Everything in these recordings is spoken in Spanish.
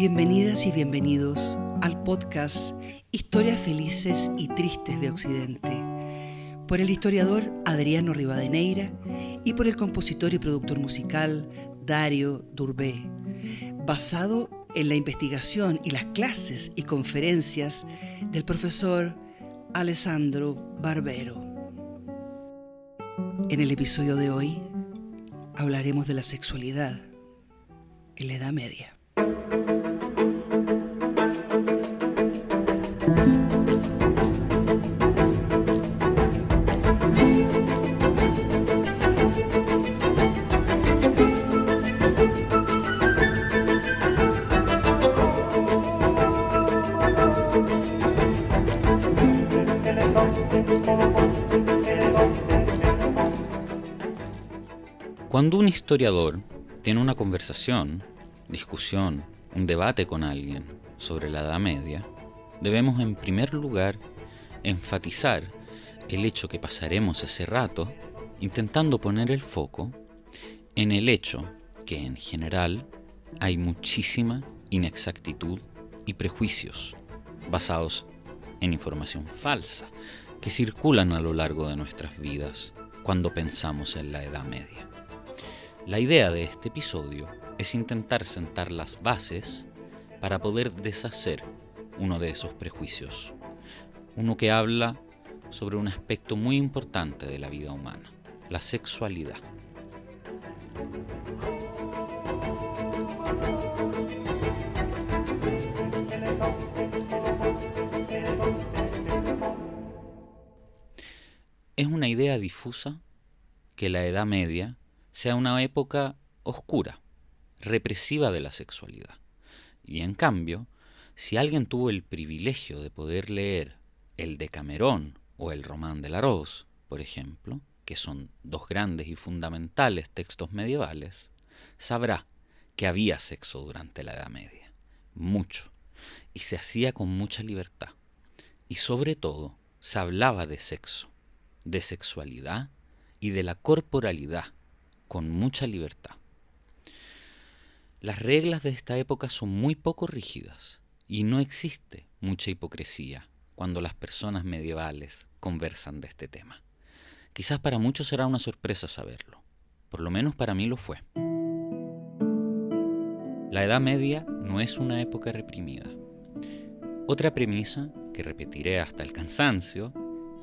Bienvenidas y bienvenidos al podcast Historias Felices y Tristes de Occidente, por el historiador Adriano Rivadeneira y por el compositor y productor musical Dario Durbé, basado en la investigación y las clases y conferencias del profesor Alessandro Barbero. En el episodio de hoy hablaremos de la sexualidad en la Edad Media. Cuando un historiador tiene una conversación, discusión, un debate con alguien sobre la Edad Media, debemos en primer lugar enfatizar el hecho que pasaremos ese rato intentando poner el foco en el hecho que en general hay muchísima inexactitud y prejuicios basados en información falsa que circulan a lo largo de nuestras vidas cuando pensamos en la Edad Media. La idea de este episodio es intentar sentar las bases para poder deshacer uno de esos prejuicios, uno que habla sobre un aspecto muy importante de la vida humana, la sexualidad. Es una idea difusa que la Edad Media sea una época oscura, represiva de la sexualidad. Y en cambio, si alguien tuvo el privilegio de poder leer el Decamerón o el Román de Larós, por ejemplo, que son dos grandes y fundamentales textos medievales, sabrá que había sexo durante la Edad Media, mucho, y se hacía con mucha libertad. Y sobre todo, se hablaba de sexo, de sexualidad y de la corporalidad, con mucha libertad. Las reglas de esta época son muy poco rígidas y no existe mucha hipocresía cuando las personas medievales conversan de este tema. Quizás para muchos será una sorpresa saberlo, por lo menos para mí lo fue. La Edad Media no es una época reprimida. Otra premisa, que repetiré hasta el cansancio,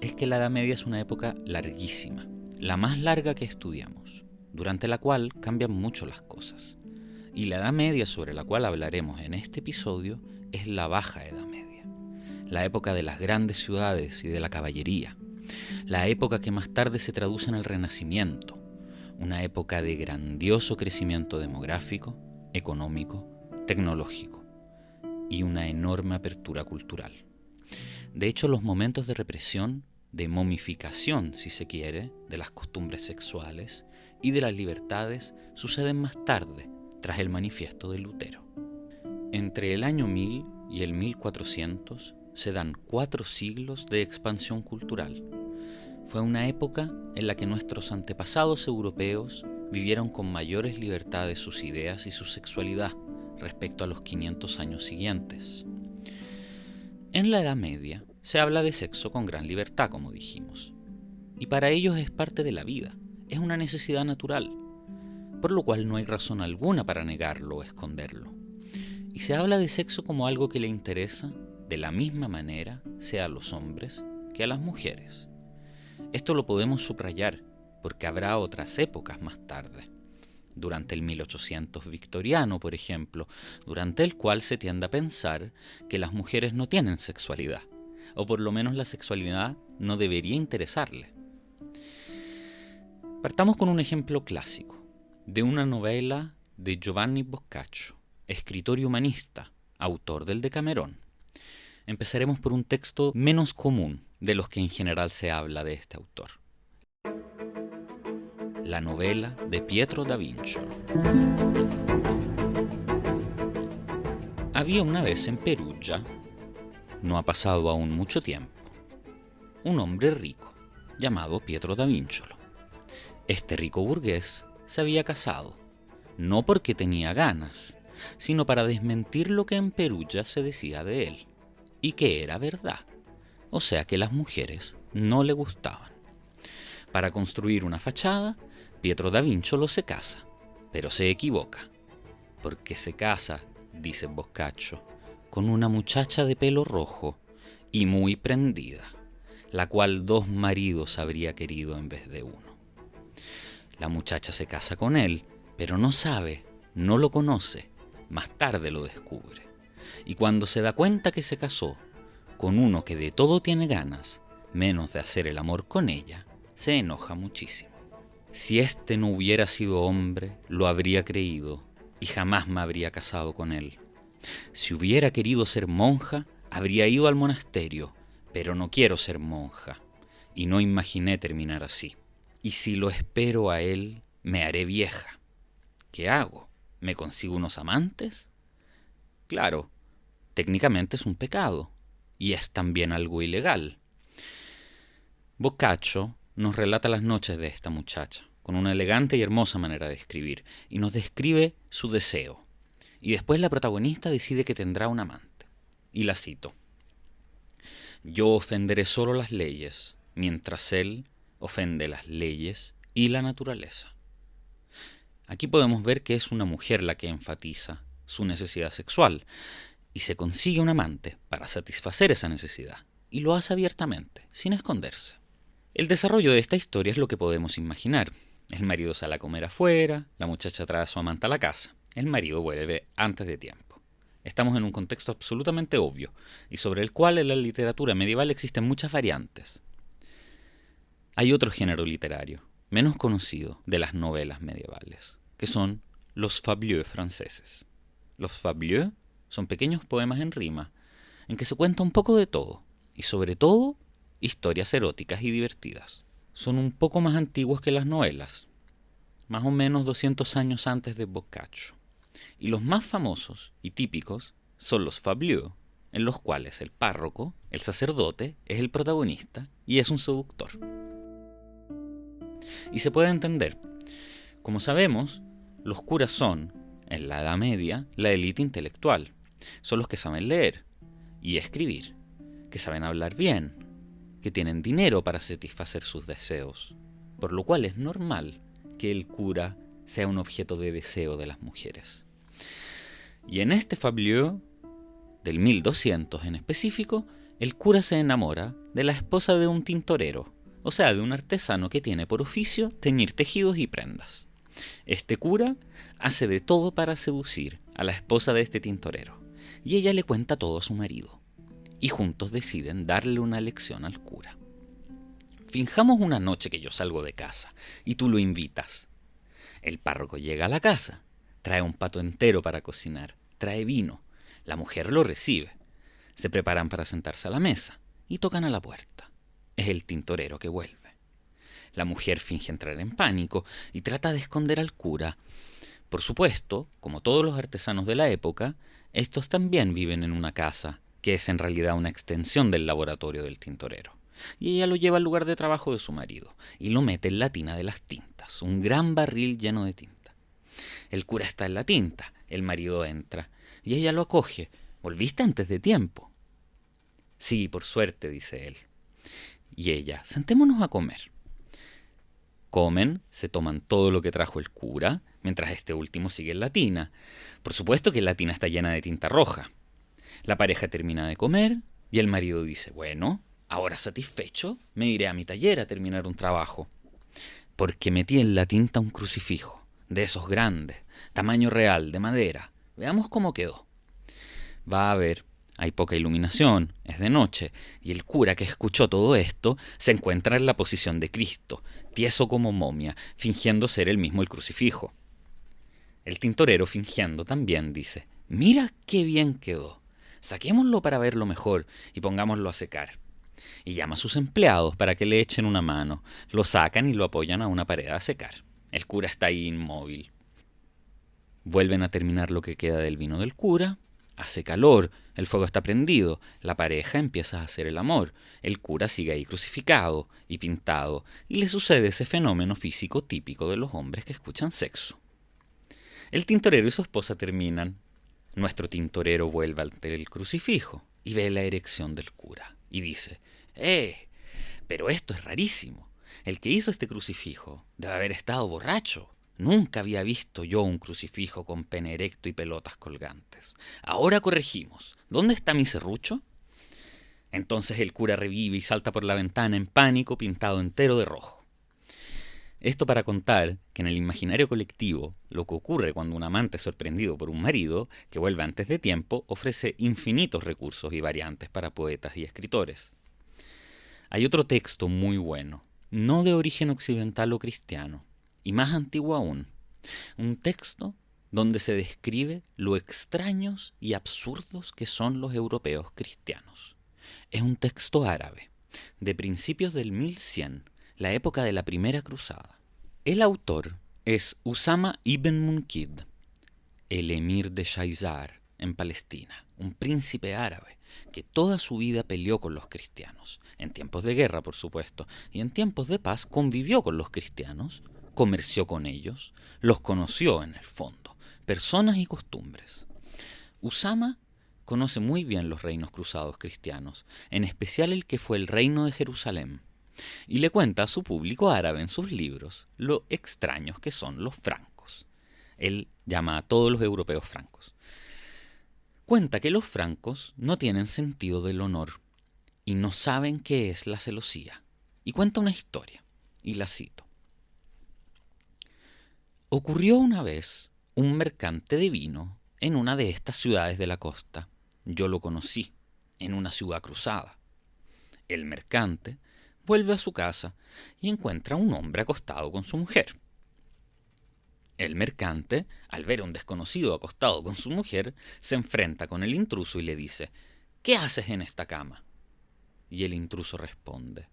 es que la Edad Media es una época larguísima, la más larga que estudiamos, durante la cual cambian mucho las cosas. Y la Edad Media sobre la cual hablaremos en este episodio es la Baja Edad Media, la época de las grandes ciudades y de la caballería, la época que más tarde se traduce en el Renacimiento, una época de grandioso crecimiento demográfico, económico, tecnológico y una enorme apertura cultural. De hecho, los momentos de represión, de momificación, si se quiere, de las costumbres sexuales y de las libertades suceden más tarde, tras el manifiesto de Lutero. Entre el año 1000 y el 1400 se dan 4 siglos de expansión cultural. Fue una época en la que nuestros antepasados europeos vivieron con mayores libertades sus ideas y su sexualidad respecto a los 500 años siguientes. En la Edad Media se habla de sexo con gran libertad, como dijimos, y para ellos es parte de la vida, es una necesidad natural, por lo cual no hay razón alguna para negarlo o esconderlo. Y se habla de sexo como algo que le interesa de la misma manera, sea a los hombres que a las mujeres. Esto lo podemos subrayar porque habrá otras épocas más tarde, durante el 1800 victoriano, por ejemplo, durante el cual se tiende a pensar que las mujeres no tienen sexualidad, o por lo menos la sexualidad no debería interesarle. Partamos con un ejemplo clásico, de una novela de Giovanni Boccaccio, escritor y humanista, autor del Decamerón. Empezaremos por un texto menos común de los que en general se habla de este autor. La novela de Pietro da Vinci. Había una vez en Perugia, no ha pasado aún mucho tiempo, un hombre rico llamado Pietro da Vinci. Este rico burgués se había casado, no porque tenía ganas, sino para desmentir lo que en Perugia se decía de él, y que era verdad, o sea que las mujeres no le gustaban. Para construir una fachada, Pietro da Vinci se casa, pero se equivoca, porque se casa, dice Boccaccio, con una muchacha de pelo rojo y muy prendida, la cual 2 maridos habría querido en vez de uno. La muchacha se casa con él, pero no sabe, no lo conoce, más tarde lo descubre. Y cuando se da cuenta que se casó con uno que de todo tiene ganas, menos de hacer el amor con ella, se enoja muchísimo. Si este no hubiera sido hombre, lo habría creído y jamás me habría casado con él. Si hubiera querido ser monja, habría ido al monasterio, pero no quiero ser monja, y no imaginé terminar así. Y si lo espero a él, me haré vieja. ¿Qué hago? ¿Me consigo unos amantes? Claro, técnicamente es un pecado, y es también algo ilegal. Boccaccio nos relata las noches de esta muchacha, con una elegante y hermosa manera de escribir, y nos describe su deseo. Y después la protagonista decide que tendrá un amante. Y la cito: «Yo ofenderé solo las leyes, mientras él ofende las leyes y la naturaleza». Aquí podemos ver que es una mujer la que enfatiza su necesidad sexual, y se consigue un amante para satisfacer esa necesidad, y lo hace abiertamente, sin esconderse. El desarrollo de esta historia es lo que podemos imaginar. El marido sale a comer afuera, la muchacha trae a su amante a la casa, el marido vuelve antes de tiempo. Estamos en un contexto absolutamente obvio, y sobre el cual en la literatura medieval existen muchas variantes. Hay otro género literario, menos conocido de las novelas medievales, que son los fablieux franceses. Los fablieux son pequeños poemas en rima, en que se cuenta un poco de todo, y sobre todo, historias eróticas y divertidas. Son un poco más antiguos que las novelas, más o menos 200 años antes de Boccaccio. Y los más famosos y típicos son los fablieux, en los cuales el párroco, el sacerdote, es el protagonista y es un seductor. Y se puede entender. Como sabemos, los curas son, en la Edad Media, la élite intelectual. Son los que saben leer y escribir, que saben hablar bien, que tienen dinero para satisfacer sus deseos, por lo cual es normal que el cura sea un objeto de deseo de las mujeres. Y en este fablieux, del 1200 en específico, el cura se enamora de la esposa de un tintorero, o sea, de un artesano que tiene por oficio teñir tejidos y prendas. Este cura hace de todo para seducir a la esposa de este tintorero, y ella le cuenta todo a su marido, y juntos deciden darle una lección al cura. Finjamos una noche que yo salgo de casa, y tú lo invitas. El párroco llega a la casa, trae un pato entero para cocinar, trae vino, la mujer lo recibe, se preparan para sentarse a la mesa, y tocan a la puerta. Es el tintorero que vuelve. La mujer finge entrar en pánico y trata de esconder al cura. Por supuesto, como todos los artesanos de la época, estos también viven en una casa, que es en realidad una extensión del laboratorio del tintorero. Y ella lo lleva al lugar de trabajo de su marido y lo mete en la tina de las tintas, un gran barril lleno de tinta. El cura está en la tinta, el marido entra y ella lo acoge. «¿Volviste antes de tiempo?» «Sí, por suerte», dice él. Y ella: «Sentémonos a comer». Comen, se toman todo lo que trajo el cura, mientras este último sigue en la tina. Por supuesto que la tina está llena de tinta roja. La pareja termina de comer y el marido dice: «Bueno, ahora satisfecho, me iré a mi taller a terminar un trabajo. Porque metí en la tinta un crucifijo, de esos grandes, tamaño real, de madera. Veamos cómo quedó». Va a ver, hay poca iluminación, es de noche, y el cura, que escuchó todo esto, se encuentra en la posición de Cristo, tieso como momia, fingiendo ser él mismo el crucifijo. El tintorero, fingiendo también, dice: «Mira qué bien quedó. Saquémoslo para verlo mejor y pongámoslo a secar». Y llama a sus empleados para que le echen una mano. Lo sacan y lo apoyan a una pared a secar. El cura está ahí inmóvil. Vuelven a terminar lo que queda del vino del cura. Hace calor, el fuego está prendido, la pareja empieza a hacer el amor, el cura sigue ahí crucificado y pintado, y le sucede ese fenómeno físico típico de los hombres que escuchan sexo. El tintorero y su esposa terminan Nuestro tintorero vuelve ante el crucifijo y ve la erección del cura y dice: pero esto es rarísimo. El que hizo este crucifijo debe haber estado borracho. Nunca había visto yo un crucifijo con pene erecto y pelotas colgantes. Ahora corregimos. ¿Dónde está mi serrucho? Entonces el cura revive y salta por la ventana en pánico, pintado entero de rojo. Esto para contar que en el imaginario colectivo, lo que ocurre cuando un amante es sorprendido por un marido que vuelve antes de tiempo ofrece infinitos recursos y variantes para poetas y escritores. Hay otro texto muy bueno, no de origen occidental o cristiano, y más antiguo aún, un texto donde se describe lo extraños y absurdos que son los europeos cristianos. Es un texto árabe, de principios del 1100, la época de la Primera Cruzada. El autor es Usama ibn Munkid, el emir de Shaizar, en Palestina, un príncipe árabe que toda su vida peleó con los cristianos, en tiempos de guerra, por supuesto, y en tiempos de paz convivió con los cristianos, comerció con ellos, los conoció en el fondo, personas y costumbres. Usama conoce muy bien los reinos cruzados cristianos, en especial el que fue el reino de Jerusalén, y le cuenta a su público árabe en sus libros lo extraños que son los francos. Él llama a todos los europeos francos. Cuenta que los francos no tienen sentido del honor y no saben qué es la celosía. Y cuenta una historia, y la cito. Ocurrió una vez un mercante de vino en una de estas ciudades de la costa. Yo lo conocí, en una ciudad cruzada. El mercante vuelve a su casa y encuentra a un hombre acostado con su mujer. El mercante, al ver a un desconocido acostado con su mujer, se enfrenta con el intruso y le dice: ¿qué haces en esta cama? Y el intruso responde: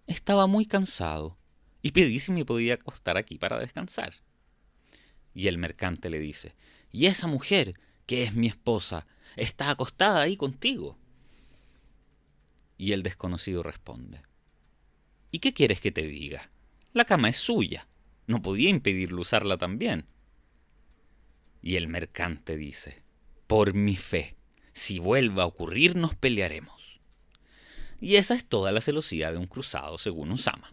estaba muy cansado y pedí si me podía acostar aquí para descansar. Y el mercante le dice: ¿y esa mujer, que es mi esposa, está acostada ahí contigo? Y el desconocido responde: ¿y qué quieres que te diga? La cama es suya. No podía impedirle usarla también. Y el mercante dice: por mi fe, si vuelva a ocurrir nos pelearemos. Y esa es toda la celosía de un cruzado según Usama.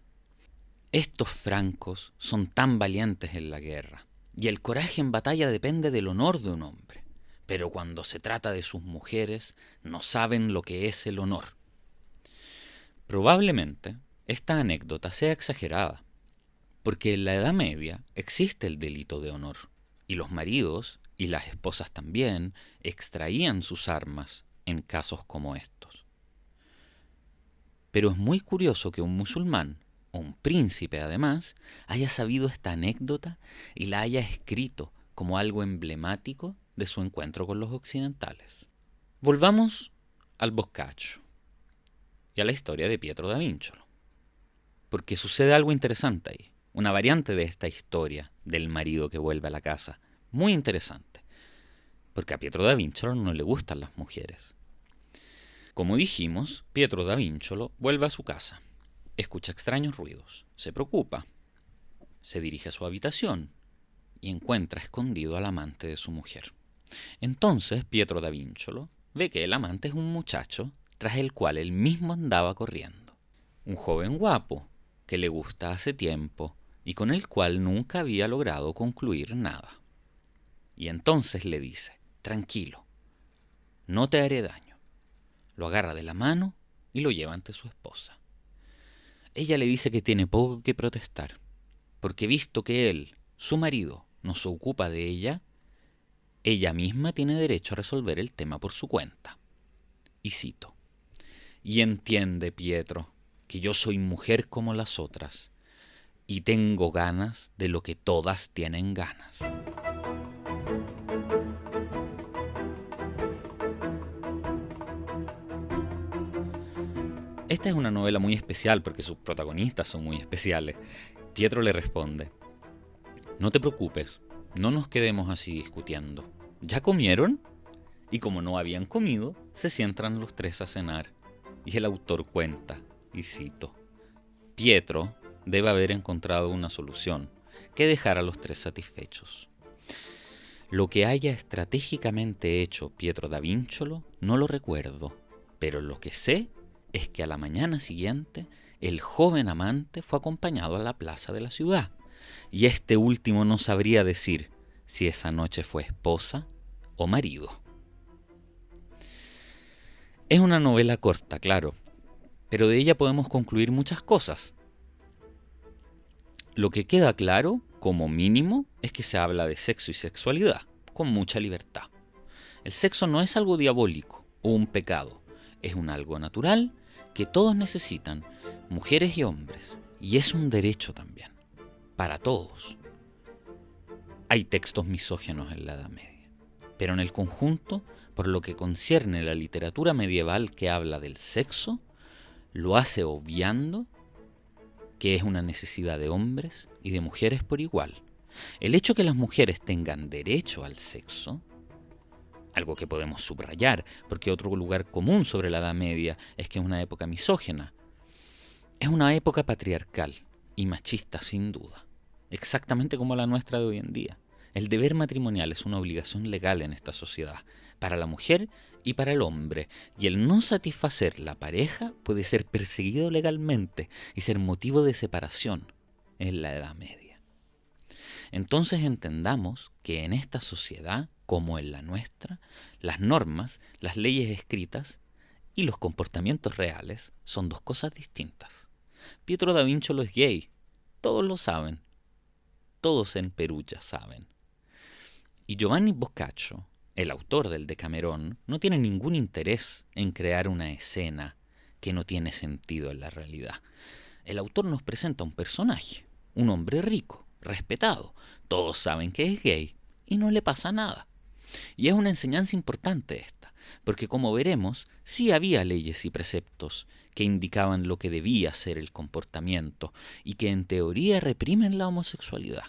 Estos francos son tan valientes en la guerra, y el coraje en batalla depende del honor de un hombre, pero cuando se trata de sus mujeres no saben lo que es el honor. Probablemente esta anécdota sea exagerada, porque en la Edad Media existe el delito de honor, y los maridos, y las esposas también, extraían sus armas en casos como estos. Pero es muy curioso que un musulmán, un príncipe además, haya sabido esta anécdota y la haya escrito como algo emblemático de su encuentro con los occidentales. Volvamos al Boccaccio y a la historia de Pietro da Vincolo, porque sucede algo interesante ahí. Una variante de esta historia del marido que vuelve a la casa, muy interesante, porque a Pietro da Vincolo no le gustan las mujeres. Como dijimos, Pietro da Vincolo vuelve a su casa, escucha extraños ruidos, se preocupa, se dirige a su habitación y encuentra escondido al amante de su mujer. Entonces Pietro da Vincolo ve que el amante es un muchacho tras el cual él mismo andaba corriendo, un joven guapo que le gusta hace tiempo y con el cual nunca había logrado concluir nada. Y entonces le dice: tranquilo, no te haré daño. Lo agarra de la mano y lo lleva ante su esposa. Ella le dice que tiene poco que protestar, porque visto que él, su marido, no se ocupa de ella, ella misma tiene derecho a resolver el tema por su cuenta. Y cito: y entiende, Pietro, que yo soy mujer como las otras, y tengo ganas de lo que todas tienen ganas. Esta es una novela muy especial porque sus protagonistas son muy especiales. Pietro le responde: no te preocupes, no nos quedemos así discutiendo. ¿Ya comieron? Y como no habían comido, se sientan los tres a cenar. Y el autor cuenta, y cito: Pietro debe haber encontrado una solución que dejara a los tres satisfechos. Lo que haya estratégicamente hecho Pietro da Vinciolo no lo recuerdo, pero lo que sé es que a la mañana siguiente el joven amante fue acompañado a la plaza de la ciudad, y este último no sabría decir si esa noche fue esposa o marido. Es una novela corta, claro, pero de ella podemos concluir muchas cosas. Lo que queda claro, como mínimo, es que se habla de sexo y sexualidad, con mucha libertad. El sexo no es algo diabólico o un pecado, es un algo natural que todos necesitan, mujeres y hombres, y es un derecho también, para todos. Hay textos misóginos en la Edad Media, pero en el conjunto, por lo que concierne la literatura medieval que habla del sexo, lo hace obviando que es una necesidad de hombres y de mujeres por igual. El hecho que las mujeres tengan derecho al sexo, algo que podemos subrayar, porque otro lugar común sobre la Edad Media es que es una época misógina, es una época patriarcal y machista sin duda, exactamente como la nuestra de hoy en día. El deber matrimonial es una obligación legal en esta sociedad, para la mujer y para el hombre, y el no satisfacer la pareja puede ser perseguido legalmente y ser motivo de separación en la Edad Media. Entonces entendamos que en esta sociedad, como en la nuestra, las normas, las leyes escritas y los comportamientos reales son dos cosas distintas. Pietro da Vinciolo es gay, todos lo saben, todos en Perugia saben. Y Giovanni Boccaccio, el autor del Decamerón, no tiene ningún interés en crear una escena que no tiene sentido en la realidad. El autor nos presenta un personaje, un hombre rico, respetado. Todos saben que es gay y no le pasa nada. Y es una enseñanza importante esta, porque como veremos, sí había leyes y preceptos que indicaban lo que debía ser el comportamiento y que en teoría reprimen la homosexualidad.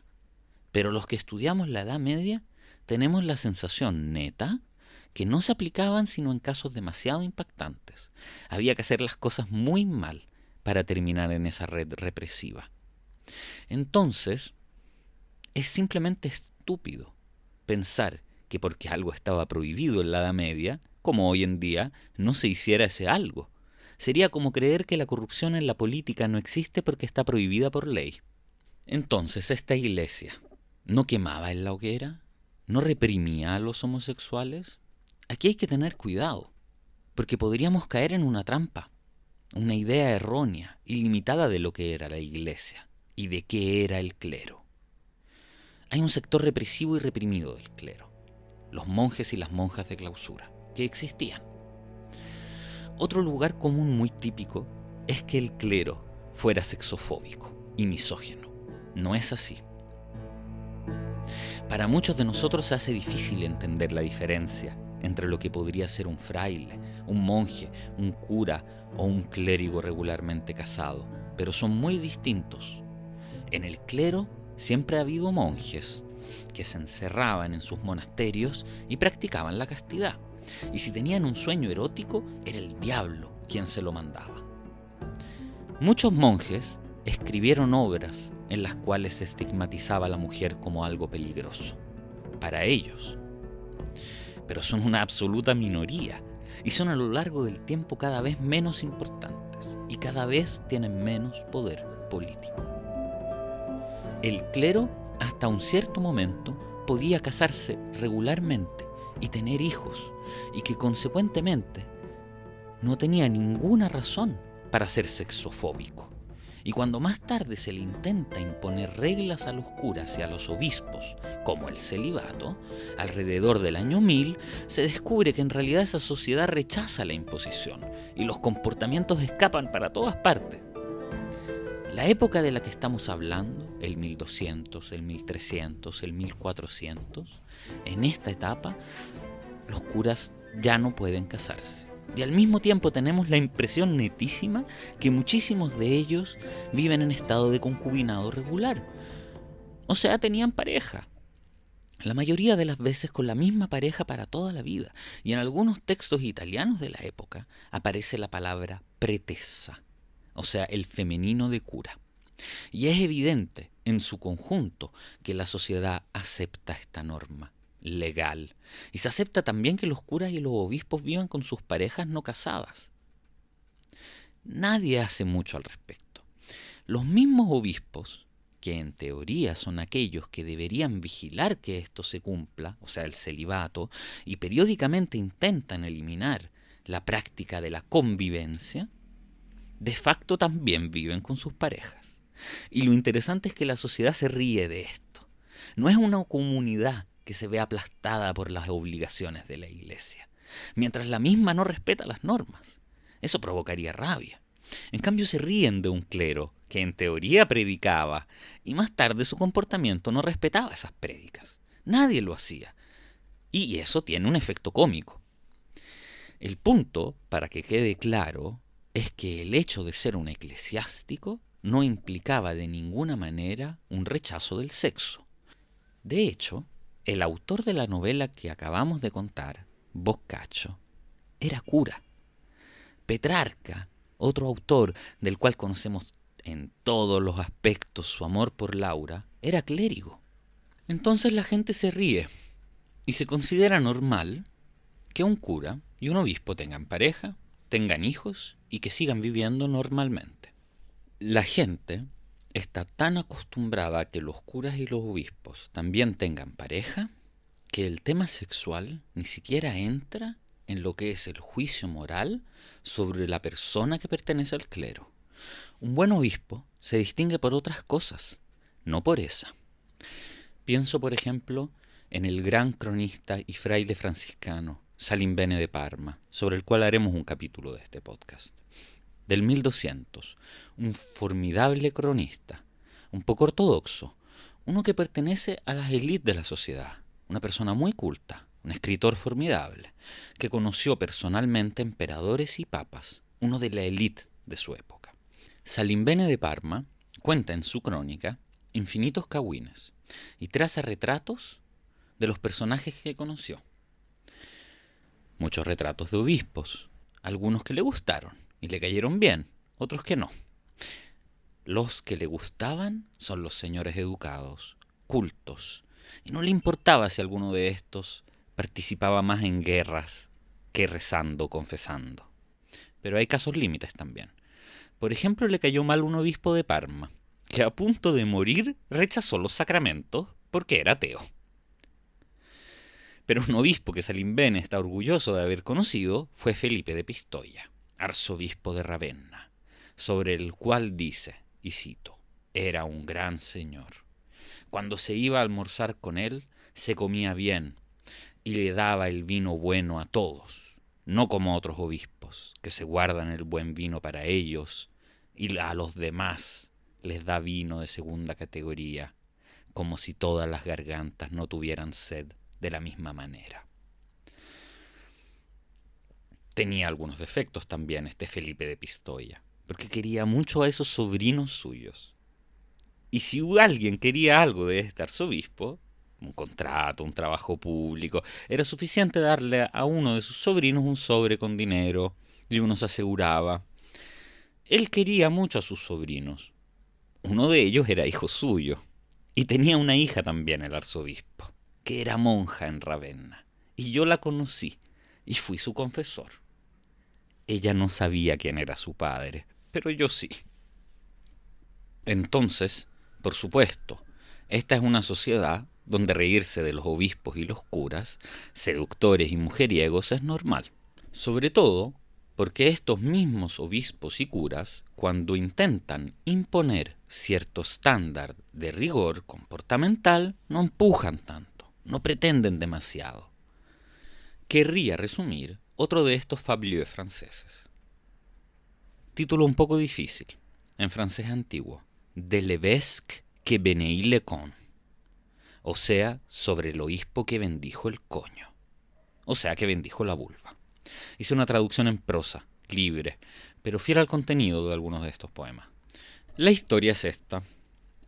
Pero los que estudiamos la Edad Media tenemos la sensación neta que no se aplicaban sino en casos demasiado impactantes. Había que hacer las cosas muy mal para terminar en esa red represiva. Entonces, es simplemente estúpido pensar que porque algo estaba prohibido en la Edad Media, como hoy en día, no se hiciera ese algo. Sería como creer que la corrupción en la política no existe porque está prohibida por ley. Entonces, esta iglesia no quemaba en la hoguera, no reprimía a los homosexuales. Aquí hay que tener cuidado, porque podríamos caer en una trampa, una idea errónea y limitada de lo que era la iglesia y de qué era el clero. Hay un sector represivo y reprimido del clero, los monjes y las monjas de clausura, que existían. Otro lugar común muy típico es que el clero fuera sexofóbico y misógino. No es así. Para muchos de nosotros se hace difícil entender la diferencia entre lo que podría ser un fraile, un monje, un cura o un clérigo regularmente casado, pero son muy distintos. En el clero siempre ha habido monjes que se encerraban en sus monasterios y practicaban la castidad, y si tenían un sueño erótico era el diablo quien se lo mandaba. Muchos monjes escribieron obras en las cuales se estigmatizaba a la mujer como algo peligroso, para ellos. Pero son una absoluta minoría, y son a lo largo del tiempo cada vez menos importantes, y cada vez tienen menos poder político. El clero, hasta un cierto momento, podía casarse regularmente y tener hijos, y que consecuentemente no tenía ninguna razón para ser sexofóbico. Y cuando más tarde se le intenta imponer reglas a los curas y a los obispos, como el celibato, alrededor del año 1000, se descubre que en realidad esa sociedad rechaza la imposición y los comportamientos escapan para todas partes. La época de la que estamos hablando, el 1200, el 1300, el 1400, en esta etapa, los curas ya no pueden casarse. Y al mismo tiempo tenemos la impresión netísima que muchísimos de ellos viven en estado de concubinado regular. O sea, tenían pareja. La mayoría de las veces con la misma pareja para toda la vida. Y en algunos textos italianos de la época aparece la palabra pretesa, o sea, el femenino de cura. Y es evidente en su conjunto que la sociedad acepta esta norma legal. Y se acepta también que los curas y los obispos vivan con sus parejas no casadas. Nadie hace mucho al respecto. Los mismos obispos, que en teoría son aquellos que deberían vigilar que esto se cumpla, o sea, el celibato, y periódicamente intentan eliminar la práctica de la convivencia, de facto también viven con sus parejas. Y lo interesante es que la sociedad se ríe de esto. No es una comunidad que se ve aplastada por las obligaciones de la Iglesia, mientras la misma no respeta las normas. Eso provocaría rabia. En cambio se ríen de un clero que en teoría predicaba y más tarde su comportamiento no respetaba esas prédicas. Nadie lo hacía. Y eso tiene un efecto cómico. El punto, para que quede claro, es que el hecho de ser un eclesiástico no implicaba de ninguna manera un rechazo del sexo. De hecho, el autor de la novela que acabamos de contar, Boccaccio, era cura. Petrarca, otro autor del cual conocemos en todos los aspectos su amor por Laura, era clérigo. Entonces la gente se ríe y se considera normal que un cura y un obispo tengan pareja, tengan hijos y que sigan viviendo normalmente. La gente está tan acostumbrada a que los curas y los obispos también tengan pareja que el tema sexual ni siquiera entra en lo que es el juicio moral sobre la persona que pertenece al clero. Un buen obispo se distingue por otras cosas, no por esa. Pienso, por ejemplo, en el gran cronista y fraile franciscano Salimbene de Parma, sobre el cual haremos un capítulo de este podcast. Del 1200, un formidable cronista, un poco ortodoxo, uno que pertenece a las élites de la sociedad, una persona muy culta, un escritor formidable, que conoció personalmente emperadores y papas, uno de la élite de su época. Salimbene de Parma cuenta en su crónica infinitos cagüines y traza retratos de los personajes que conoció. Muchos retratos de obispos, algunos que le gustaron y le cayeron bien, otros que no. Los que le gustaban son los señores educados, cultos, y no le importaba si alguno de estos participaba más en guerras que rezando o confesando. Pero hay casos límites también. Por ejemplo, le cayó mal un obispo de Parma, que a punto de morir rechazó los sacramentos porque era ateo. Pero un obispo que Salimbene está orgulloso de haber conocido fue Felipe de Pistoia, arzobispo de Ravenna, sobre el cual dice, y cito, «Era un gran señor. Cuando se iba a almorzar con él, se comía bien y le daba el vino bueno a todos, no como otros obispos, que se guardan el buen vino para ellos y a los demás les da vino de segunda categoría, como si todas las gargantas no tuvieran sed de la misma manera». Tenía algunos defectos también este Felipe de Pistoia, porque quería mucho a esos sobrinos suyos. Y si alguien quería algo de este arzobispo, un contrato, un trabajo público, era suficiente darle a uno de sus sobrinos un sobre con dinero y uno se aseguraba. Él quería mucho a sus sobrinos. Uno de ellos era hijo suyo. Y tenía una hija también el arzobispo, que era monja en Ravenna. Y yo la conocí y fui su confesor. Ella no sabía quién era su padre, pero yo sí. Entonces, por supuesto, esta es una sociedad donde reírse de los obispos y los curas, seductores y mujeriegos, es normal. Sobre todo porque estos mismos obispos y curas, cuando intentan imponer cierto estándar de rigor comportamental, no empujan tanto, no pretenden demasiado. Querría resumir otro de estos fabliaux franceses. Título un poco difícil, en francés antiguo, de l'évêque que bénit le con, o sea, sobre el obispo que bendijo el coño, o sea, que bendijo la vulva. Hice una traducción en prosa, libre, pero fiel al contenido de algunos de estos poemas. La historia es esta.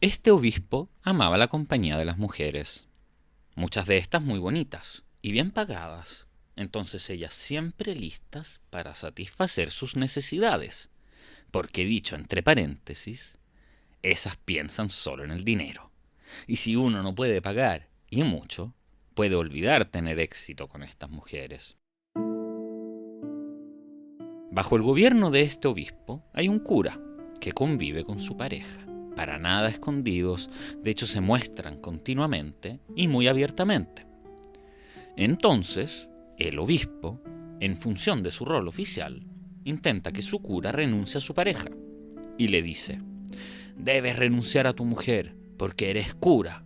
Este obispo amaba la compañía de las mujeres, muchas de estas muy bonitas y bien pagadas, entonces ellas siempre listas para satisfacer sus necesidades, porque dicho entre paréntesis, esas piensan solo en el dinero. Y si uno no puede pagar, y mucho, puede olvidar tener éxito con estas mujeres. Bajo el gobierno de este obispo hay un cura que convive con su pareja, para nada escondidos, de hecho se muestran continuamente y muy abiertamente. Entonces, el obispo, en función de su rol oficial, intenta que su cura renuncie a su pareja y le dice: «Debes renunciar a tu mujer porque eres cura».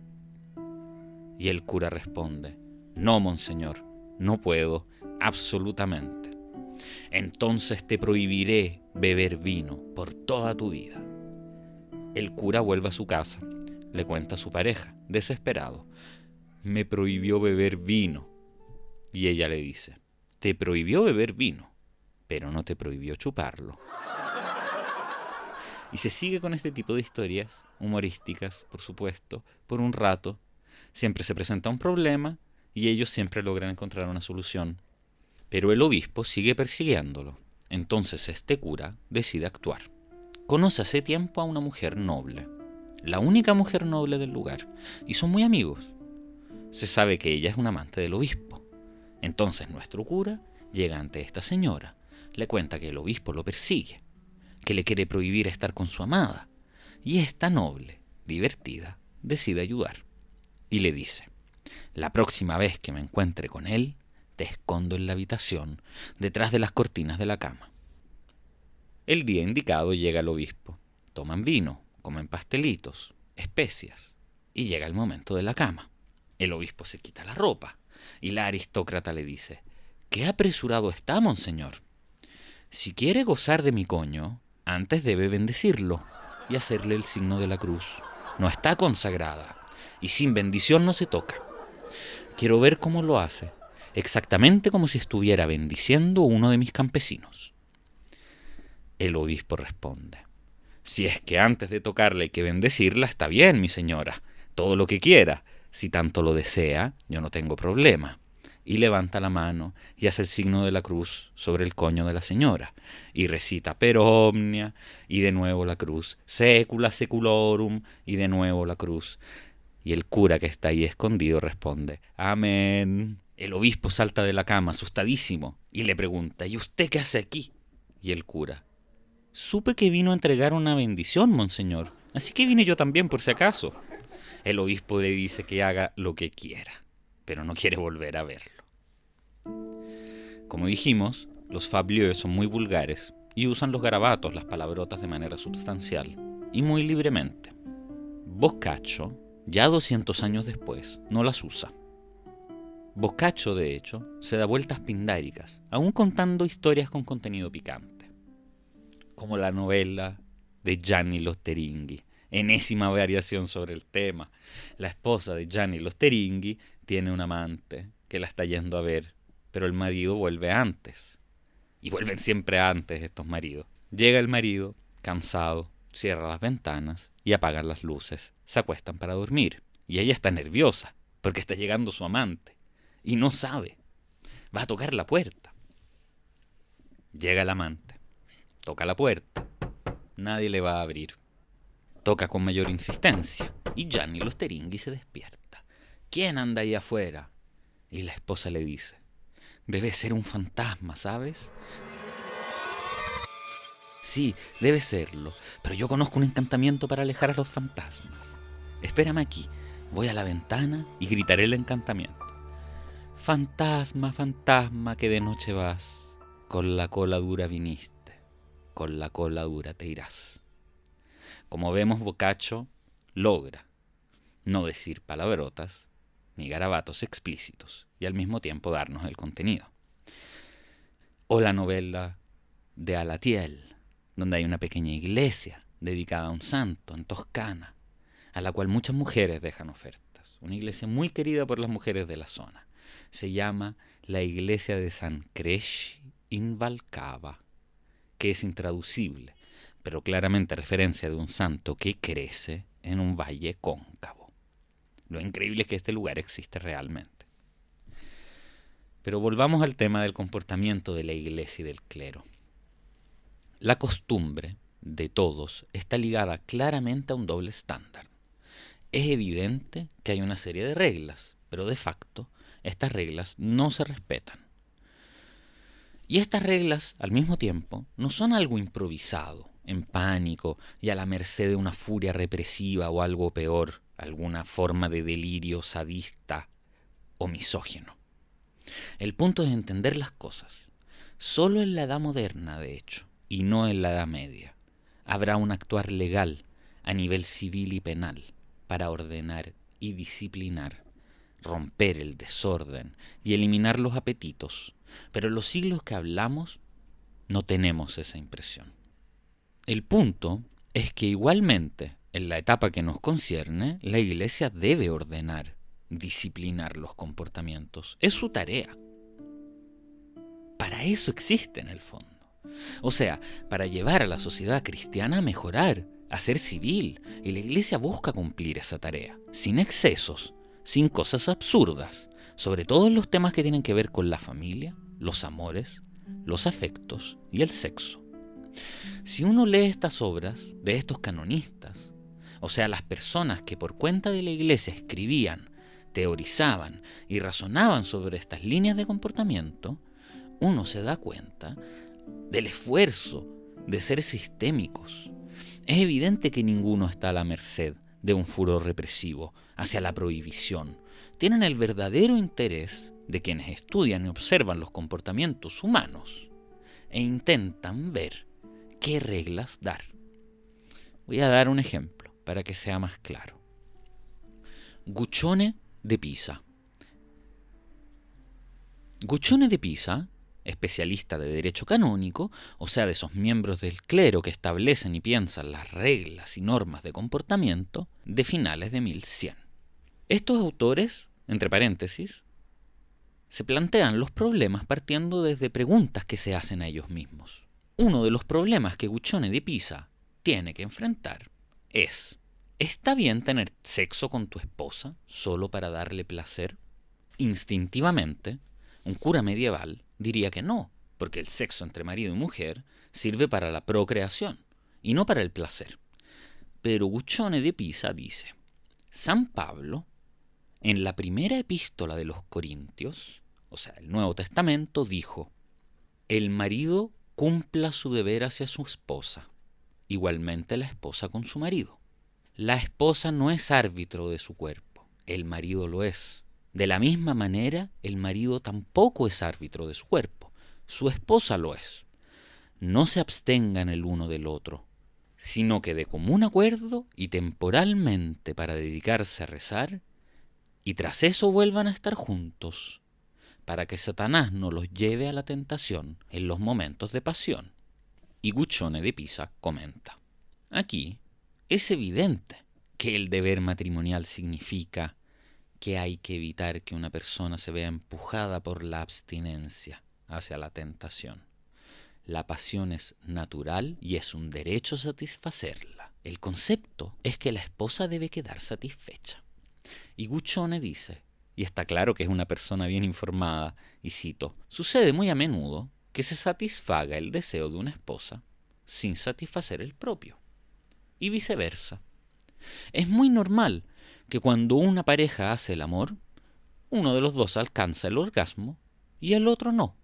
Y el cura responde: «No, monseñor, no puedo, absolutamente. Entonces te prohibiré beber vino por toda tu vida». El cura vuelve a su casa, le cuenta a su pareja, desesperado: «Me prohibió beber vino». Y ella le dice: «Te prohibió beber vino, pero no te prohibió chuparlo». Y se sigue con este tipo de historias, humorísticas, por supuesto, por un rato. Siempre se presenta un problema y ellos siempre logran encontrar una solución. Pero el obispo sigue persiguiéndolo. Entonces este cura decide actuar. Conoce hace tiempo a una mujer noble, la única mujer noble del lugar, y son muy amigos. Se sabe que ella es una amante del obispo. Entonces nuestro cura llega ante esta señora, le cuenta que el obispo lo persigue, que le quiere prohibir estar con su amada, y esta noble, divertida, decide ayudar. Y le dice: «La próxima vez que me encuentre con él, te escondo en la habitación, detrás de las cortinas de la cama». El día indicado llega el obispo. Toman vino, comen pastelitos, especias, y llega el momento de la cama. El obispo se quita la ropa, y la aristócrata le dice: «¿Qué apresurado está, monseñor? Si quiere gozar de mi coño, antes debe bendecirlo y hacerle el signo de la cruz. No está consagrada, y sin bendición no se toca. Quiero ver cómo lo hace, exactamente como si estuviera bendiciendo uno de mis campesinos». El obispo responde: «Si es que antes de tocarle hay que bendecirla, está bien, mi señora, todo lo que quiera. Si tanto lo desea, yo no tengo problema». Y levanta la mano y hace el signo de la cruz sobre el coño de la señora, y recita Per omnia, y de nuevo la cruz, Secula seculorum, y de nuevo la cruz. Y el cura que está ahí escondido responde: «Amén». El obispo salta de la cama asustadísimo y le pregunta: «¿Y usted qué hace aquí?». Y el cura: «Supe que vino a entregar una bendición, monseñor, así que vine yo también por si acaso». El obispo le dice que haga lo que quiera, pero no quiere volver a verlo. Como dijimos, los fablieux son muy vulgares y usan los garabatos, las palabrotas de manera substancial y muy libremente. Boccaccio, ya 200 años después, no las usa. Boccaccio, de hecho, se da vueltas pindáricas, aún contando historias con contenido picante, como la novela de Gianni Losteringhi, enésima variación sobre el tema. La esposa de Gianni Losteringhi tiene un amante que la está yendo a ver, pero el marido vuelve antes. Y vuelven siempre antes estos maridos. Llega el marido, cansado, cierra las ventanas y apagan las luces. Se acuestan para dormir. Y ella está nerviosa, porque está llegando su amante. Y no sabe. Va a tocar la puerta. Llega el amante. Toca la puerta. Nadie le va a abrir. Toca con mayor insistencia. Y Gianni Losteringhi se despierta. ¿Quién anda ahí afuera? Y la esposa le dice: «Debe ser un fantasma, ¿sabes?». «Sí, debe serlo, pero yo conozco un encantamiento para alejar a los fantasmas. Espérame aquí, voy a la ventana y gritaré el encantamiento. Fantasma, fantasma, que de noche vas, con la cola dura viniste, con la cola dura te irás». Como vemos, Boccaccio logra no decir palabrotas ni garabatos explícitos y al mismo tiempo darnos el contenido. O la novela de Alatiel, donde hay una pequeña iglesia dedicada a un santo en Toscana, a la cual muchas mujeres dejan ofertas. Una iglesia muy querida por las mujeres de la zona. Se llama la iglesia de San Cresci in Valcava, que es intraducible, pero claramente referencia de un santo que crece en un valle cóncavo. Lo increíble es que este lugar existe realmente. Pero volvamos al tema del comportamiento de la iglesia y del clero. La costumbre de todos está ligada claramente a un doble estándar. Es evidente que hay una serie de reglas, pero de facto estas reglas no se respetan. Y estas reglas, al mismo tiempo, no son algo improvisado, en pánico y a la merced de una furia represiva o algo peor, alguna forma de delirio sadista o misógino. El punto es entender las cosas. Solo en la Edad Moderna, de hecho, y no en la Edad Media, habrá un actuar legal a nivel civil y penal para ordenar y disciplinar, romper el desorden y eliminar los apetitos. Pero en los siglos que hablamos no tenemos esa impresión. El punto es que igualmente, en la etapa que nos concierne, la Iglesia debe ordenar, disciplinar los comportamientos. Es su tarea. Para eso existe en el fondo. O sea, para llevar a la sociedad cristiana a mejorar, a ser civil. Y la Iglesia busca cumplir esa tarea, sin excesos, sin cosas absurdas, sobre todo en los temas que tienen que ver con la familia, los amores, los afectos y el sexo. Si uno lee estas obras de estos canonistas, o sea, las personas que por cuenta de la Iglesia escribían, teorizaban y razonaban sobre estas líneas de comportamiento, uno se da cuenta del esfuerzo de ser sistémicos. Es evidente que ninguno está a la merced de un furor represivo hacia la prohibición. Tienen el verdadero interés de quienes estudian y observan los comportamientos humanos e intentan ver qué reglas dar. Voy a dar un ejemplo para que sea más claro. Guccione de Pisa. Guccione de Pisa, especialista de derecho canónico, o sea, de esos miembros del clero que establecen y piensan las reglas y normas de comportamiento de finales de 1100. Estos autores, entre paréntesis, se plantean los problemas partiendo desde preguntas que se hacen a ellos mismos. Uno de los problemas que Guccione de Pisa tiene que enfrentar es: ¿está bien tener sexo con tu esposa solo para darle placer? Instintivamente, un cura medieval diría que no, porque el sexo entre marido y mujer sirve para la procreación y no para el placer. Pero Guccione de Pisa dice: San Pablo, en la primera epístola de los Corintios, o sea, el Nuevo Testamento, dijo: el marido cumpla su deber hacia su esposa, igualmente la esposa con su marido. La esposa no es árbitro de su cuerpo, el marido lo es. De la misma manera, el marido tampoco es árbitro de su cuerpo, su esposa lo es. No se abstengan el uno del otro, sino que de común acuerdo y temporalmente para dedicarse a rezar, y tras eso vuelvan a estar juntos, para que Satanás no los lleve a la tentación en los momentos de pasión. Y Guccione de Pisa comenta: aquí es evidente que el deber matrimonial significa que hay que evitar que una persona se vea empujada por la abstinencia hacia la tentación. La pasión es natural y es un derecho satisfacerla. El concepto es que la esposa debe quedar satisfecha. Y Guccione dice, y está claro que es una persona bien informada, y cito: sucede muy a menudo que se satisfaga el deseo de una esposa sin satisfacer el propio, y viceversa. Es muy normal que cuando una pareja hace el amor, uno de los dos alcanza el orgasmo y el otro no.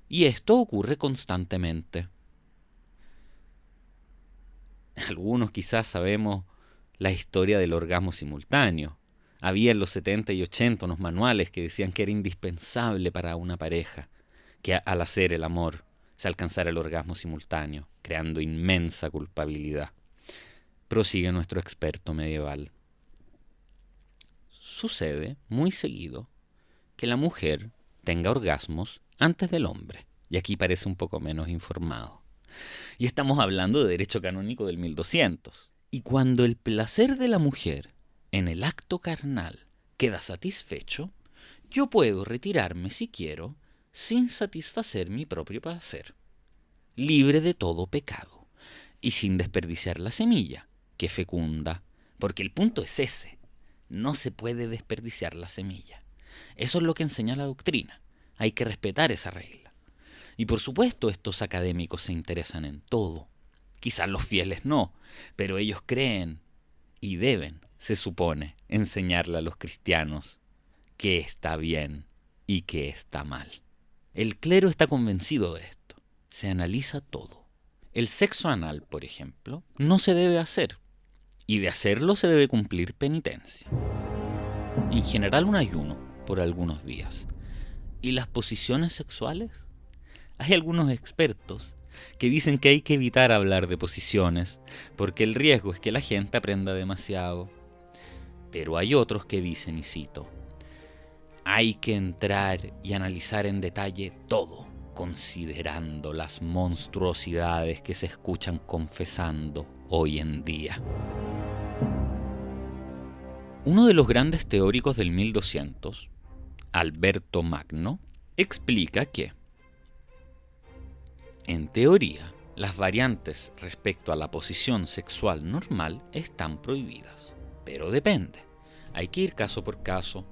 Y esto ocurre constantemente. Algunos quizás sabemos la historia del orgasmo simultáneo. Había en los 70 y 80 unos manuales que decían que era indispensable para una pareja que al hacer el amor se alcanzara el orgasmo simultáneo, creando inmensa culpabilidad. Prosigue nuestro experto medieval. Sucede muy seguido que la mujer tenga orgasmos antes del hombre, y aquí parece un poco menos informado. Y estamos hablando de derecho canónico del 1200. Y cuando el placer de la mujer en el acto carnal queda satisfecho, yo puedo retirarme si quiero sin satisfacer mi propio placer, libre de todo pecado y sin desperdiciar la semilla que fecunda, porque el punto es ese: no se puede desperdiciar la semilla. Eso es lo que enseña la doctrina. Hay que respetar esa regla. Y por supuesto estos académicos se interesan en todo. Quizás los fieles no, pero ellos creen y deben, se supone, enseñarle a los cristianos qué está bien y qué está mal. El clero está convencido de esto. Se analiza todo. El sexo anal, por ejemplo, no se debe hacer, y de hacerlo se debe cumplir penitencia. En general un ayuno por algunos días. ¿Y las posiciones sexuales? Hay algunos expertos que dicen que hay que evitar hablar de posiciones porque el riesgo es que la gente aprenda demasiado. Pero hay otros que dicen, y cito, hay que entrar y analizar en detalle todo, considerando las monstruosidades que se escuchan confesando hoy en día. Uno de los grandes teóricos del 1200, Alberto Magno, explica que, en teoría, las variantes respecto a la posición sexual normal están prohibidas, pero depende. Hay que ir caso por caso.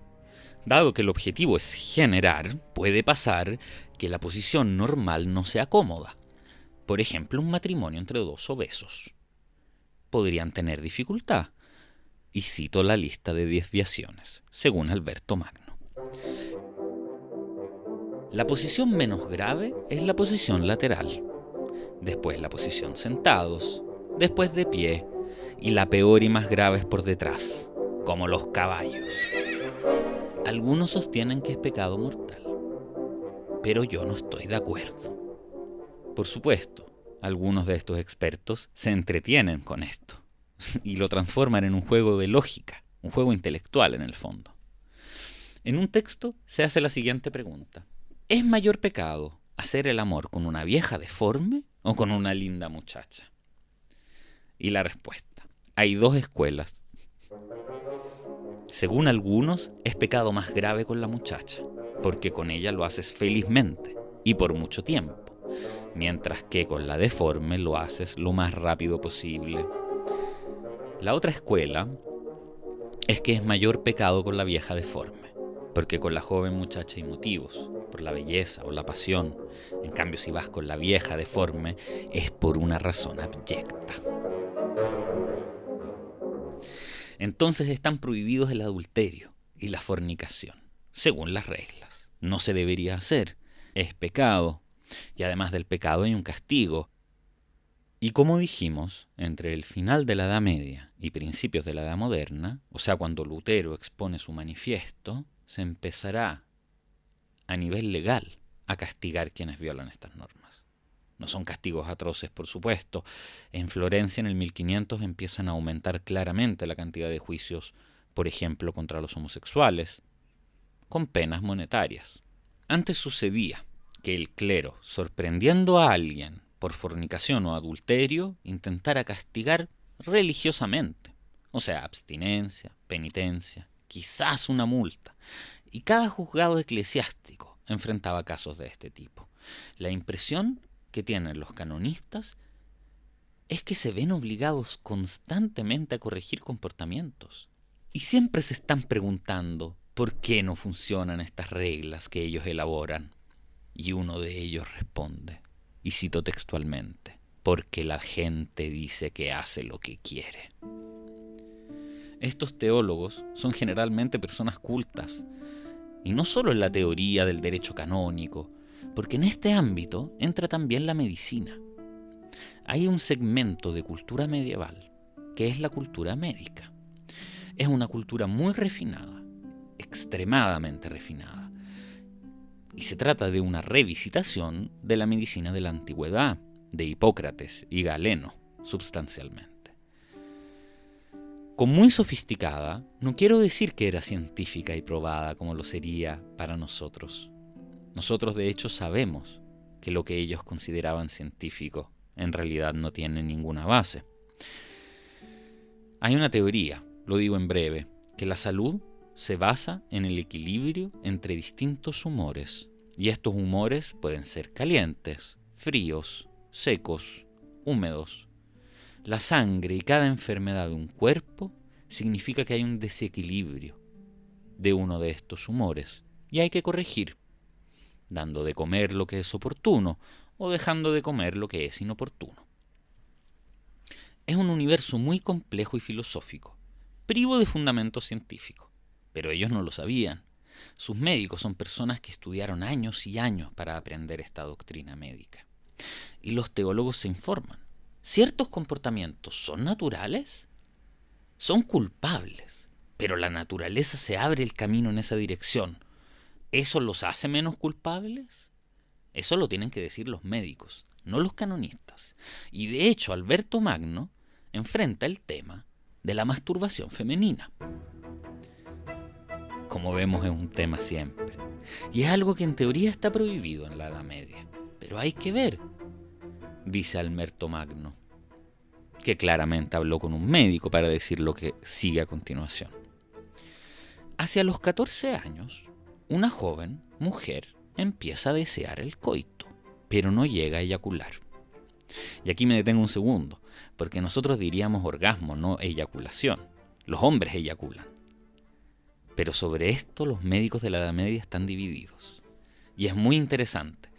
Dado que el objetivo es generar, puede pasar que la posición normal no sea cómoda. Por ejemplo, un matrimonio entre dos obesos. Podrían tener dificultad. Y cito la lista de desviaciones, según Alberto Magno. La posición menos grave es la posición lateral, después la posición sentados, después de pie, y la peor y más grave es por detrás, como los caballos. Algunos sostienen que es pecado mortal, pero yo no estoy de acuerdo. Por supuesto, algunos de estos expertos se entretienen con esto y lo transforman en un juego de lógica, un juego intelectual en el fondo. En un texto se hace la siguiente pregunta: ¿es mayor pecado hacer el amor con una vieja deforme o con una linda muchacha? Y la respuesta: hay dos escuelas. Según algunos, es pecado más grave con la muchacha, porque con ella lo haces felizmente y por mucho tiempo, mientras que con la deforme lo haces lo más rápido posible. La otra escuela es que es mayor pecado con la vieja deforme, porque con la joven muchacha hay motivos, por la belleza o la pasión. En cambio, si vas con la vieja deforme, es por una razón abyecta. Entonces están prohibidos el adulterio y la fornicación, según las reglas. No se debería hacer, es pecado, y además del pecado hay un castigo. Y como dijimos, entre el final de la Edad Media y principios de la Edad Moderna, o sea, cuando Lutero expone su manifiesto, se empezará a nivel legal a castigar quienes violan estas normas. No son castigos atroces, por supuesto. En Florencia, en el 1500, empiezan a aumentar claramente la cantidad de juicios, por ejemplo, contra los homosexuales, con penas monetarias. Antes sucedía que el clero, sorprendiendo a alguien por fornicación o adulterio, intentara castigar religiosamente. O sea, abstinencia, penitencia, quizás una multa. Y cada juzgado eclesiástico enfrentaba casos de este tipo. La impresión que tienen los canonistas es que se ven obligados constantemente a corregir comportamientos. Y siempre se están preguntando por qué no funcionan estas reglas que ellos elaboran. Y uno de ellos responde, y cito textualmente, porque la gente dice que hace lo que quiere. Estos teólogos son generalmente personas cultas, y no solo en la teoría del derecho canónico, porque en este ámbito entra también la medicina. Hay un segmento de cultura medieval que es la cultura médica. Es una cultura muy refinada, extremadamente refinada. Y se trata de una revisitación de la medicina de la antigüedad, de Hipócrates y Galeno, sustancialmente. Con muy sofisticada, no quiero decir que era científica y probada como lo sería para nosotros. Nosotros, de hecho, sabemos que lo que ellos consideraban científico en realidad no tiene ninguna base. Hay una teoría, lo digo en breve, que la salud se basa en el equilibrio entre distintos humores, y estos humores pueden ser calientes, fríos, secos, húmedos. La sangre y cada enfermedad de un cuerpo significa que hay un desequilibrio de uno de estos humores, y hay que corregir, dando de comer lo que es oportuno o dejando de comer lo que es inoportuno. Es un universo muy complejo y filosófico, privo de fundamento científico. Pero ellos no lo sabían. Sus médicos son personas que estudiaron años y años para aprender esta doctrina médica. Y los teólogos se informan. ¿Ciertos comportamientos son naturales? Son culpables, pero la naturaleza se abre el camino en esa dirección. ¿Eso los hace menos culpables? Eso lo tienen que decir los médicos, no los canonistas. Y de hecho, Alberto Magno enfrenta el tema de la masturbación femenina. Como vemos, es un tema siempre. Y es algo que en teoría está prohibido en la Edad Media. Pero hay que ver, dice Alberto Magno, que claramente habló con un médico para decir lo que sigue a continuación. Hacia los 14 años, una joven mujer empieza a desear el coito, pero no llega a eyacular. Y aquí me detengo un segundo, porque nosotros diríamos orgasmo, no eyaculación. Los hombres eyaculan. Pero sobre esto los médicos de la Edad Media están divididos. Y es muy interesante,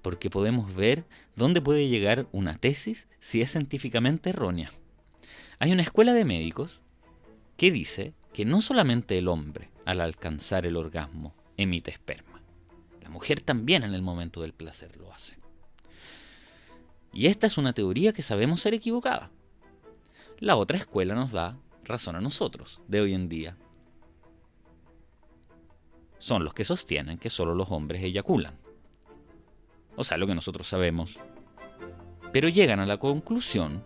porque podemos ver dónde puede llegar una tesis si es científicamente errónea. Hay una escuela de médicos que dice que no solamente el hombre, al alcanzar el orgasmo, emite esperma. La mujer también en el momento del placer lo hace. Y esta es una teoría que sabemos ser equivocada. La otra escuela nos da razón a nosotros, de hoy en día. Son los que sostienen que solo los hombres eyaculan. O sea, lo que nosotros sabemos. Pero llegan a la conclusión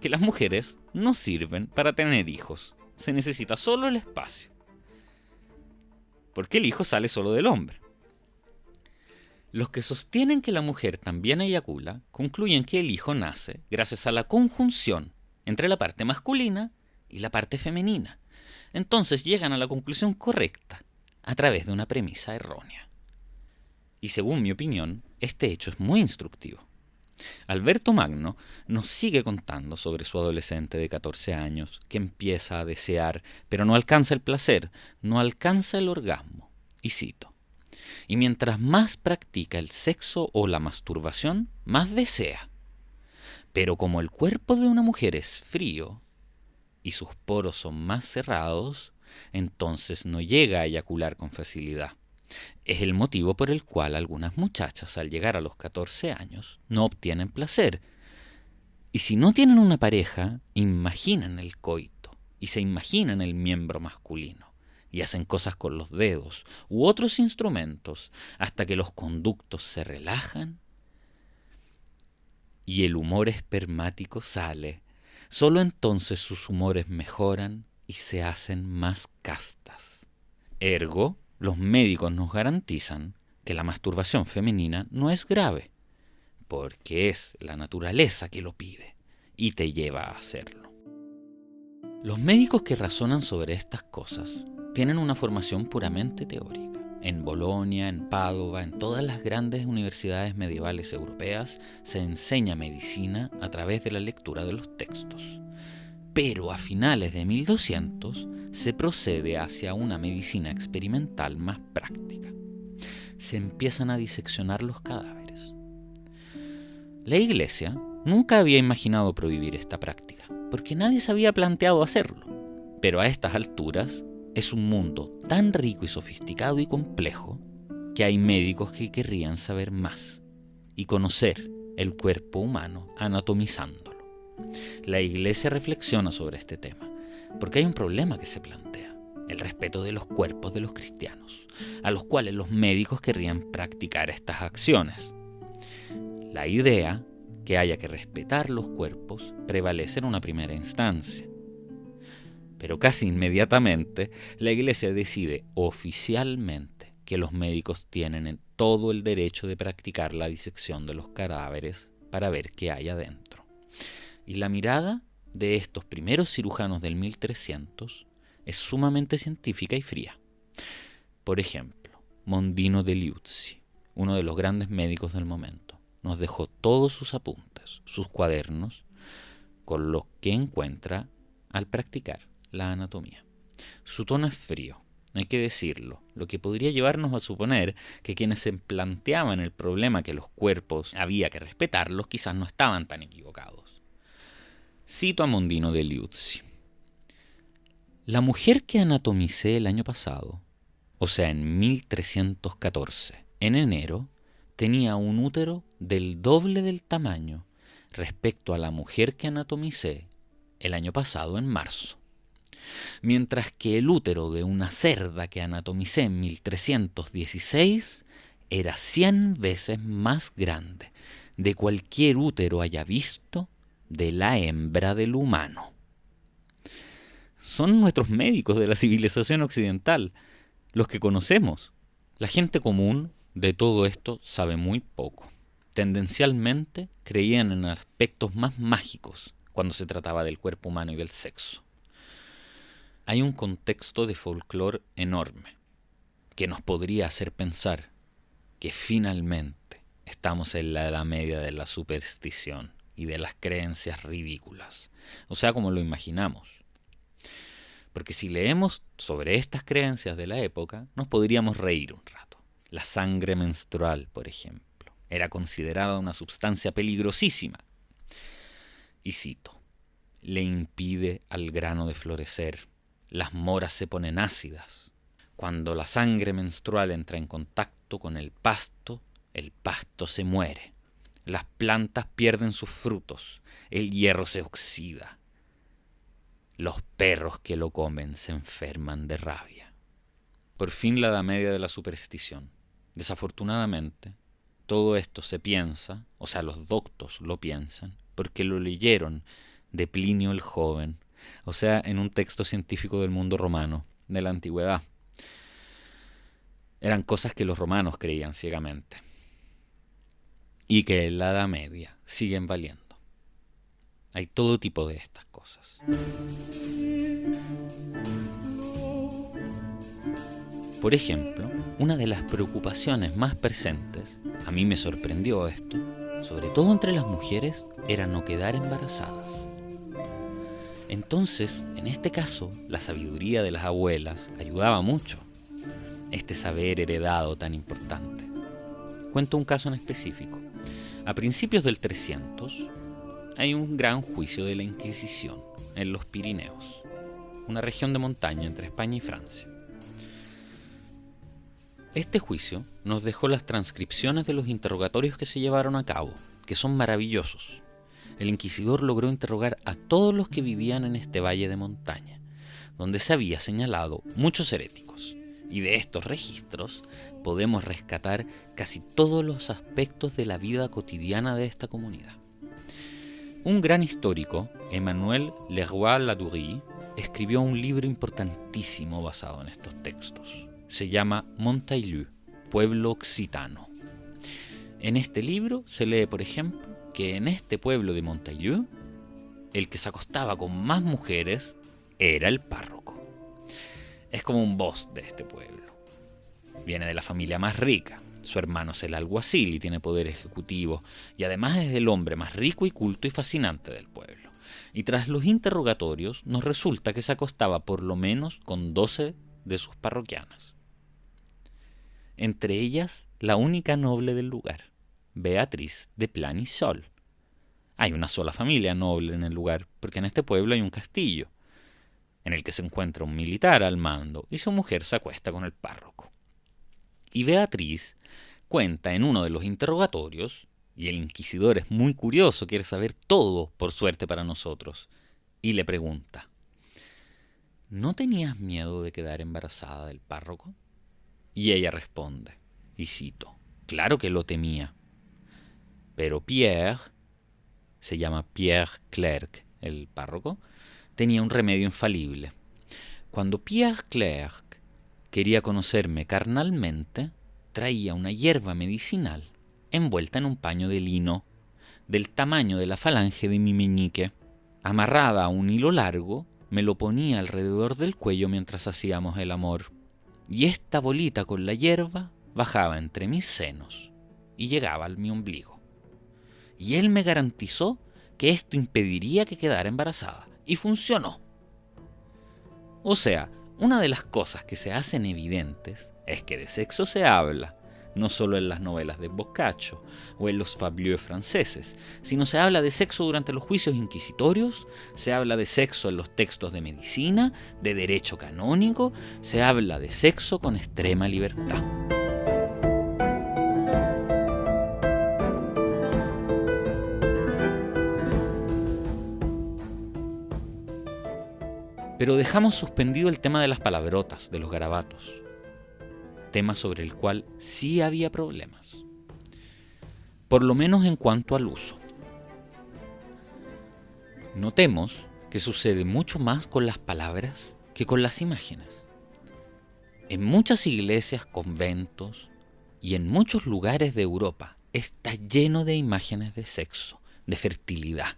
que las mujeres no sirven para tener hijos. Se necesita solo el espacio. Porque el hijo sale solo del hombre. Los que sostienen que la mujer también eyacula concluyen que el hijo nace gracias a la conjunción entre la parte masculina y la parte femenina. Entonces llegan a la conclusión correcta a través de una premisa errónea. Y según mi opinión, este hecho es muy instructivo. Alberto Magno nos sigue contando sobre su adolescente de 14 años que empieza a desear, pero no alcanza el placer, no alcanza el orgasmo. Y cito: y mientras más practica el sexo o la masturbación, más desea. Pero como el cuerpo de una mujer es frío y sus poros son más cerrados, entonces no llega a eyacular con facilidad. Es el motivo por el cual algunas muchachas al llegar a los 14 años no obtienen placer. Y si no tienen una pareja, imaginan el coito y se imaginan el miembro masculino y hacen cosas con los dedos u otros instrumentos hasta que los conductos se relajan y el humor espermático sale. Solo entonces sus humores mejoran y se hacen más castas. Ergo, los médicos nos garantizan que la masturbación femenina no es grave, porque es la naturaleza que lo pide y te lleva a hacerlo. Los médicos que razonan sobre estas cosas tienen una formación puramente teórica. En Bolonia, en Padova, en todas las grandes universidades medievales europeas se enseña medicina a través de la lectura de los textos. Pero a finales de 1200 se procede hacia una medicina experimental más práctica. Se empiezan a diseccionar los cadáveres. La Iglesia nunca había imaginado prohibir esta práctica, porque nadie se había planteado hacerlo. Pero a estas alturas es un mundo tan rico y sofisticado y complejo que hay médicos que querrían saber más y conocer el cuerpo humano anatomizándolo. La Iglesia reflexiona sobre este tema, porque hay un problema que se plantea: el respeto de los cuerpos de los cristianos, a los cuales los médicos querrían practicar estas acciones. La idea que haya que respetar los cuerpos prevalece en una primera instancia. Pero casi inmediatamente la Iglesia decide oficialmente que los médicos tienen todo el derecho de practicar la disección de los cadáveres para ver qué hay adentro. Y la mirada de estos primeros cirujanos del 1300 es sumamente científica y fría. Por ejemplo, Mondino de Liuzzi, uno de los grandes médicos del momento, nos dejó todos sus apuntes, sus cuadernos, con lo que encuentra al practicar la anatomía. Su tono es frío, hay que decirlo, lo que podría llevarnos a suponer que quienes se planteaban el problema que los cuerpos había que respetarlos quizás no estaban tan equivocados. Cito a Mondino de Liuzzi: la mujer que anatomicé el año pasado o sea, en 1314, en enero, tenía un útero del doble del tamaño respecto a la mujer que anatomicé el año pasado en marzo. Mientras que el útero de una cerda que anatomicé en 1316 era 100 veces más grande de cualquier útero haya visto de la hembra del humano. Son nuestros médicos de la civilización occidental, los que conocemos. La gente común de todo esto sabe muy poco. Tendencialmente creían en aspectos más mágicos cuando se trataba del cuerpo humano y del sexo. Hay un contexto de folclore enorme que nos podría hacer pensar que finalmente estamos en la Edad Media de la superstición y de las creencias ridículas, o sea, como lo imaginamos. Porque si leemos sobre estas creencias de la época, nos podríamos reír un rato. La sangre menstrual, por ejemplo, era considerada una sustancia peligrosísima. Y cito, le impide al grano de florecer, las moras se ponen ácidas. Cuando la sangre menstrual entra en contacto con el pasto se muere. Las plantas pierden sus frutos, el hierro se oxida. Los perros que lo comen se enferman de rabia. Por fin la Edad Media de la superstición. Desafortunadamente, todo esto se piensa, o sea, los doctos lo piensan, porque lo leyeron de Plinio el Joven, o sea, en un texto científico del mundo romano, de la antigüedad. Eran cosas que los romanos creían ciegamente y que en la Edad Media siguen valiendo. Hay todo tipo de estas cosas. Por ejemplo, una de las preocupaciones más presentes, a mí me sorprendió esto, sobre todo entre las mujeres, era no quedar embarazadas. Entonces, en este caso, la sabiduría de las abuelas ayudaba mucho. Este saber heredado tan importante. Cuento un caso en específico. A principios del 300, hay un gran juicio de la Inquisición en los Pirineos, una región de montaña entre España y Francia. Este juicio nos dejó las transcripciones de los interrogatorios que se llevaron a cabo, que son maravillosos. El inquisidor logró interrogar a todos los que vivían en este valle de montaña, donde se había señalado muchos heréticos, y de estos registros podemos rescatar casi todos los aspectos de la vida cotidiana de esta comunidad. Un gran histórico, Emmanuel Leroy-Ladurie, escribió un libro importantísimo basado en estos textos. Se llama Montaillou, pueblo occitano. En este libro se lee, por ejemplo, que en este pueblo de Montaillou, el que se acostaba con más mujeres era el párroco. Es como un boss de este pueblo. Viene de la familia más rica. Su hermano es el alguacil y tiene poder ejecutivo, y además es el hombre más rico y culto y fascinante del pueblo. Y tras los interrogatorios nos resulta que se acostaba por lo menos con 12 de sus parroquianas. Entre ellas, la única noble del lugar, Beatriz de Planisol. Hay una sola familia noble en el lugar, porque en este pueblo hay un castillo, en el que se encuentra un militar al mando y su mujer se acuesta con el párroco. Y Beatriz cuenta en uno de los interrogatorios, y el inquisidor es muy curioso, quiere saber todo, por suerte para nosotros, y le pregunta, ¿no tenías miedo de quedar embarazada del párroco? Y ella responde, y cito, claro que lo temía, pero Pierre, se llama Pierre Clerc, el párroco, tenía un remedio infalible. Cuando Pierre Clerc quería conocerme carnalmente, traía una hierba medicinal envuelta en un paño de lino, del tamaño de la falange de mi meñique. Amarrada a un hilo largo, me lo ponía alrededor del cuello mientras hacíamos el amor. Y esta bolita con la hierba bajaba entre mis senos y llegaba a mi ombligo. Y él me garantizó que esto impediría que quedara embarazada. Y funcionó. O sea, una de las cosas que se hacen evidentes es que de sexo se habla, no solo en las novelas de Boccaccio o en los fabliaux franceses, sino se habla de sexo durante los juicios inquisitorios, se habla de sexo en los textos de medicina, de derecho canónico, se habla de sexo con extrema libertad. Pero dejamos suspendido el tema de las palabrotas, de los garabatos, tema sobre el cual sí había problemas, por lo menos en cuanto al uso. Notemos que sucede mucho más con las palabras que con las imágenes. En muchas iglesias, conventos y en muchos lugares de Europa está lleno de imágenes de sexo, de fertilidad,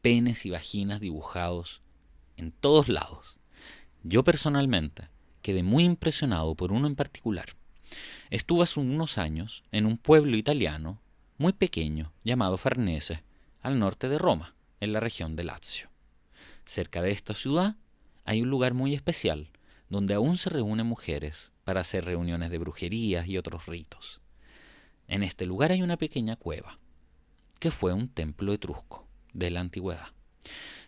penes y vaginas dibujados en todos lados. Yo personalmente quedé muy impresionado por uno en particular. Estuve hace unos años en un pueblo italiano muy pequeño llamado Farnese, al norte de Roma, en la región de Lazio. Cerca de esta ciudad hay un lugar muy especial donde aún se reúnen mujeres para hacer reuniones de brujerías y otros ritos. En este lugar hay una pequeña cueva, que fue un templo etrusco de la antigüedad.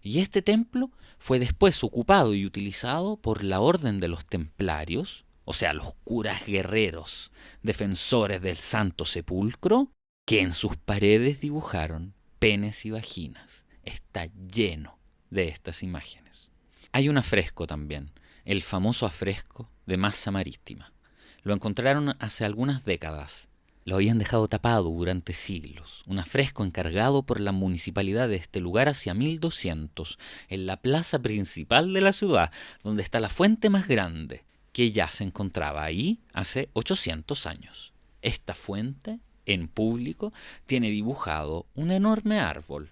Y este templo fue después ocupado y utilizado por la orden de los templarios, o sea, los curas guerreros, defensores del Santo Sepulcro, que en sus paredes dibujaron penes y vaginas. Está lleno de estas imágenes. Hay un afresco también, el famoso afresco de Massa Marittima. Lo encontraron hace algunas décadas. Lo habían dejado tapado durante siglos. Un afresco encargado por la municipalidad de este lugar hacia 1200, en la plaza principal de la ciudad, donde está la fuente más grande, que ya se encontraba ahí hace 800 años. Esta fuente, en público, tiene dibujado un enorme árbol,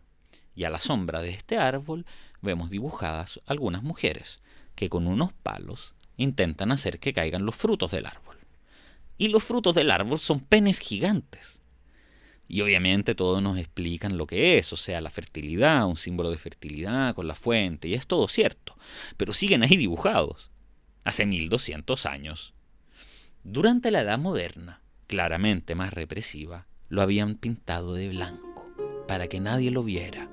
y a la sombra de este árbol vemos dibujadas algunas mujeres, que con unos palos intentan hacer que caigan los frutos del árbol. Y los frutos del árbol son penes gigantes. Y obviamente todos nos explican lo que es, o sea, la fertilidad, un símbolo de fertilidad con la fuente, y es todo cierto, pero siguen ahí dibujados, hace 1200 años. Durante la Edad Moderna, claramente más represiva, lo habían pintado de blanco, para que nadie lo viera.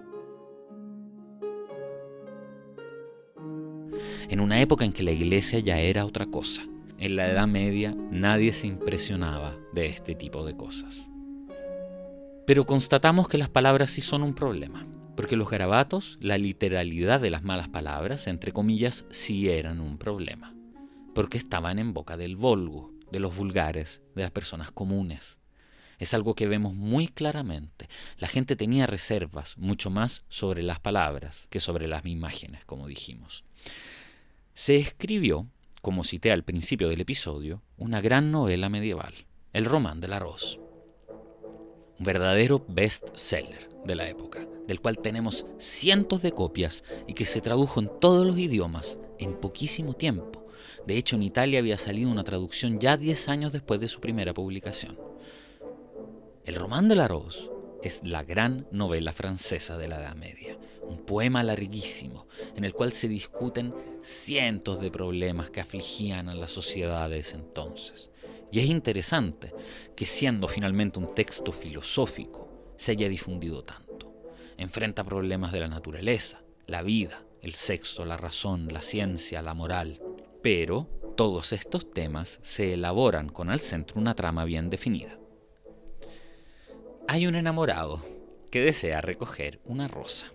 En una época en que la iglesia ya era otra cosa. En la Edad Media nadie se impresionaba de este tipo de cosas. Pero constatamos que las palabras sí son un problema, porque los garabatos, la literalidad de las malas palabras, entre comillas, sí eran un problema, porque estaban en boca del vulgo, de los vulgares, de las personas comunes. Es algo que vemos muy claramente. La gente tenía reservas mucho más sobre las palabras que sobre las imágenes, como dijimos. Se escribió, como cité al principio del episodio, una gran novela medieval, El Román de la Rose. Un verdadero best-seller de la época, del cual tenemos cientos de copias y que se tradujo en todos los idiomas en poquísimo tiempo. De hecho, en Italia había salido una traducción ya 10 años después de su primera publicación. El Román de la Rose es la gran novela francesa de la Edad Media, un poema larguísimo en el cual se discuten cientos de problemas que afligían a la sociedad de ese entonces. Y es interesante que, siendo finalmente un texto filosófico, se haya difundido tanto. Enfrenta problemas de la naturaleza, la vida, el sexo, la razón, la ciencia, la moral. Pero todos estos temas se elaboran con al centro una trama bien definida. Hay un enamorado que desea recoger una rosa.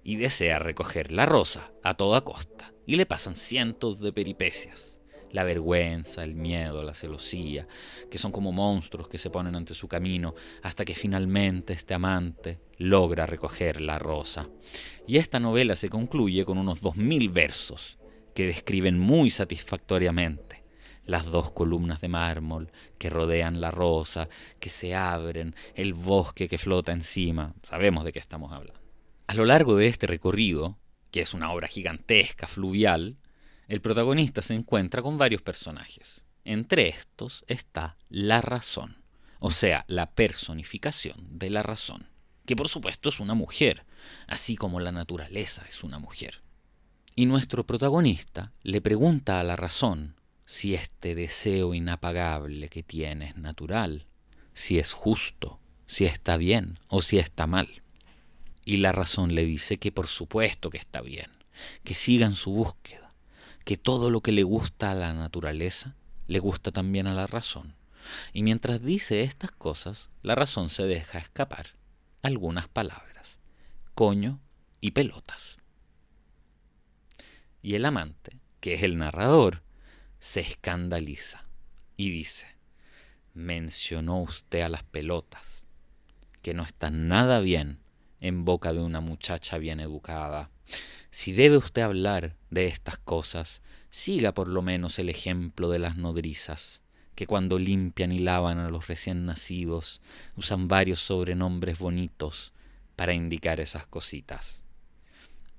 Y desea recoger la rosa a toda costa. Y le pasan cientos de peripecias. La vergüenza, el miedo, la celosía, que son como monstruos que se ponen ante su camino, hasta que finalmente este amante logra recoger la rosa. Y esta novela se concluye con unos 2000 versos que describen muy satisfactoriamente las 2 columnas de mármol que rodean la rosa, que se abren, el bosque que flota encima. Sabemos de qué estamos hablando. A lo largo de este recorrido, que es una obra gigantesca, fluvial, el protagonista se encuentra con varios personajes. Entre estos está la razón, o sea, la personificación de la razón, que por supuesto es una mujer, así como la naturaleza es una mujer. Y nuestro protagonista le pregunta a la razón si este deseo inapagable que tiene es natural, si es justo, si está bien o si está mal. Y la razón le dice que por supuesto que está bien, que sigan su búsqueda, que todo lo que le gusta a la naturaleza le gusta también a la razón. Y mientras dice estas cosas, la razón se deja escapar algunas palabras: coño y pelotas. Y el amante, que es el narrador, se escandaliza y dice: mencionó usted a las pelotas, que no están nada bien en boca de una muchacha bien educada. Si debe usted hablar de estas cosas, siga por lo menos el ejemplo de las nodrizas, que cuando limpian y lavan a los recién nacidos usan varios sobrenombres bonitos para indicar esas cositas.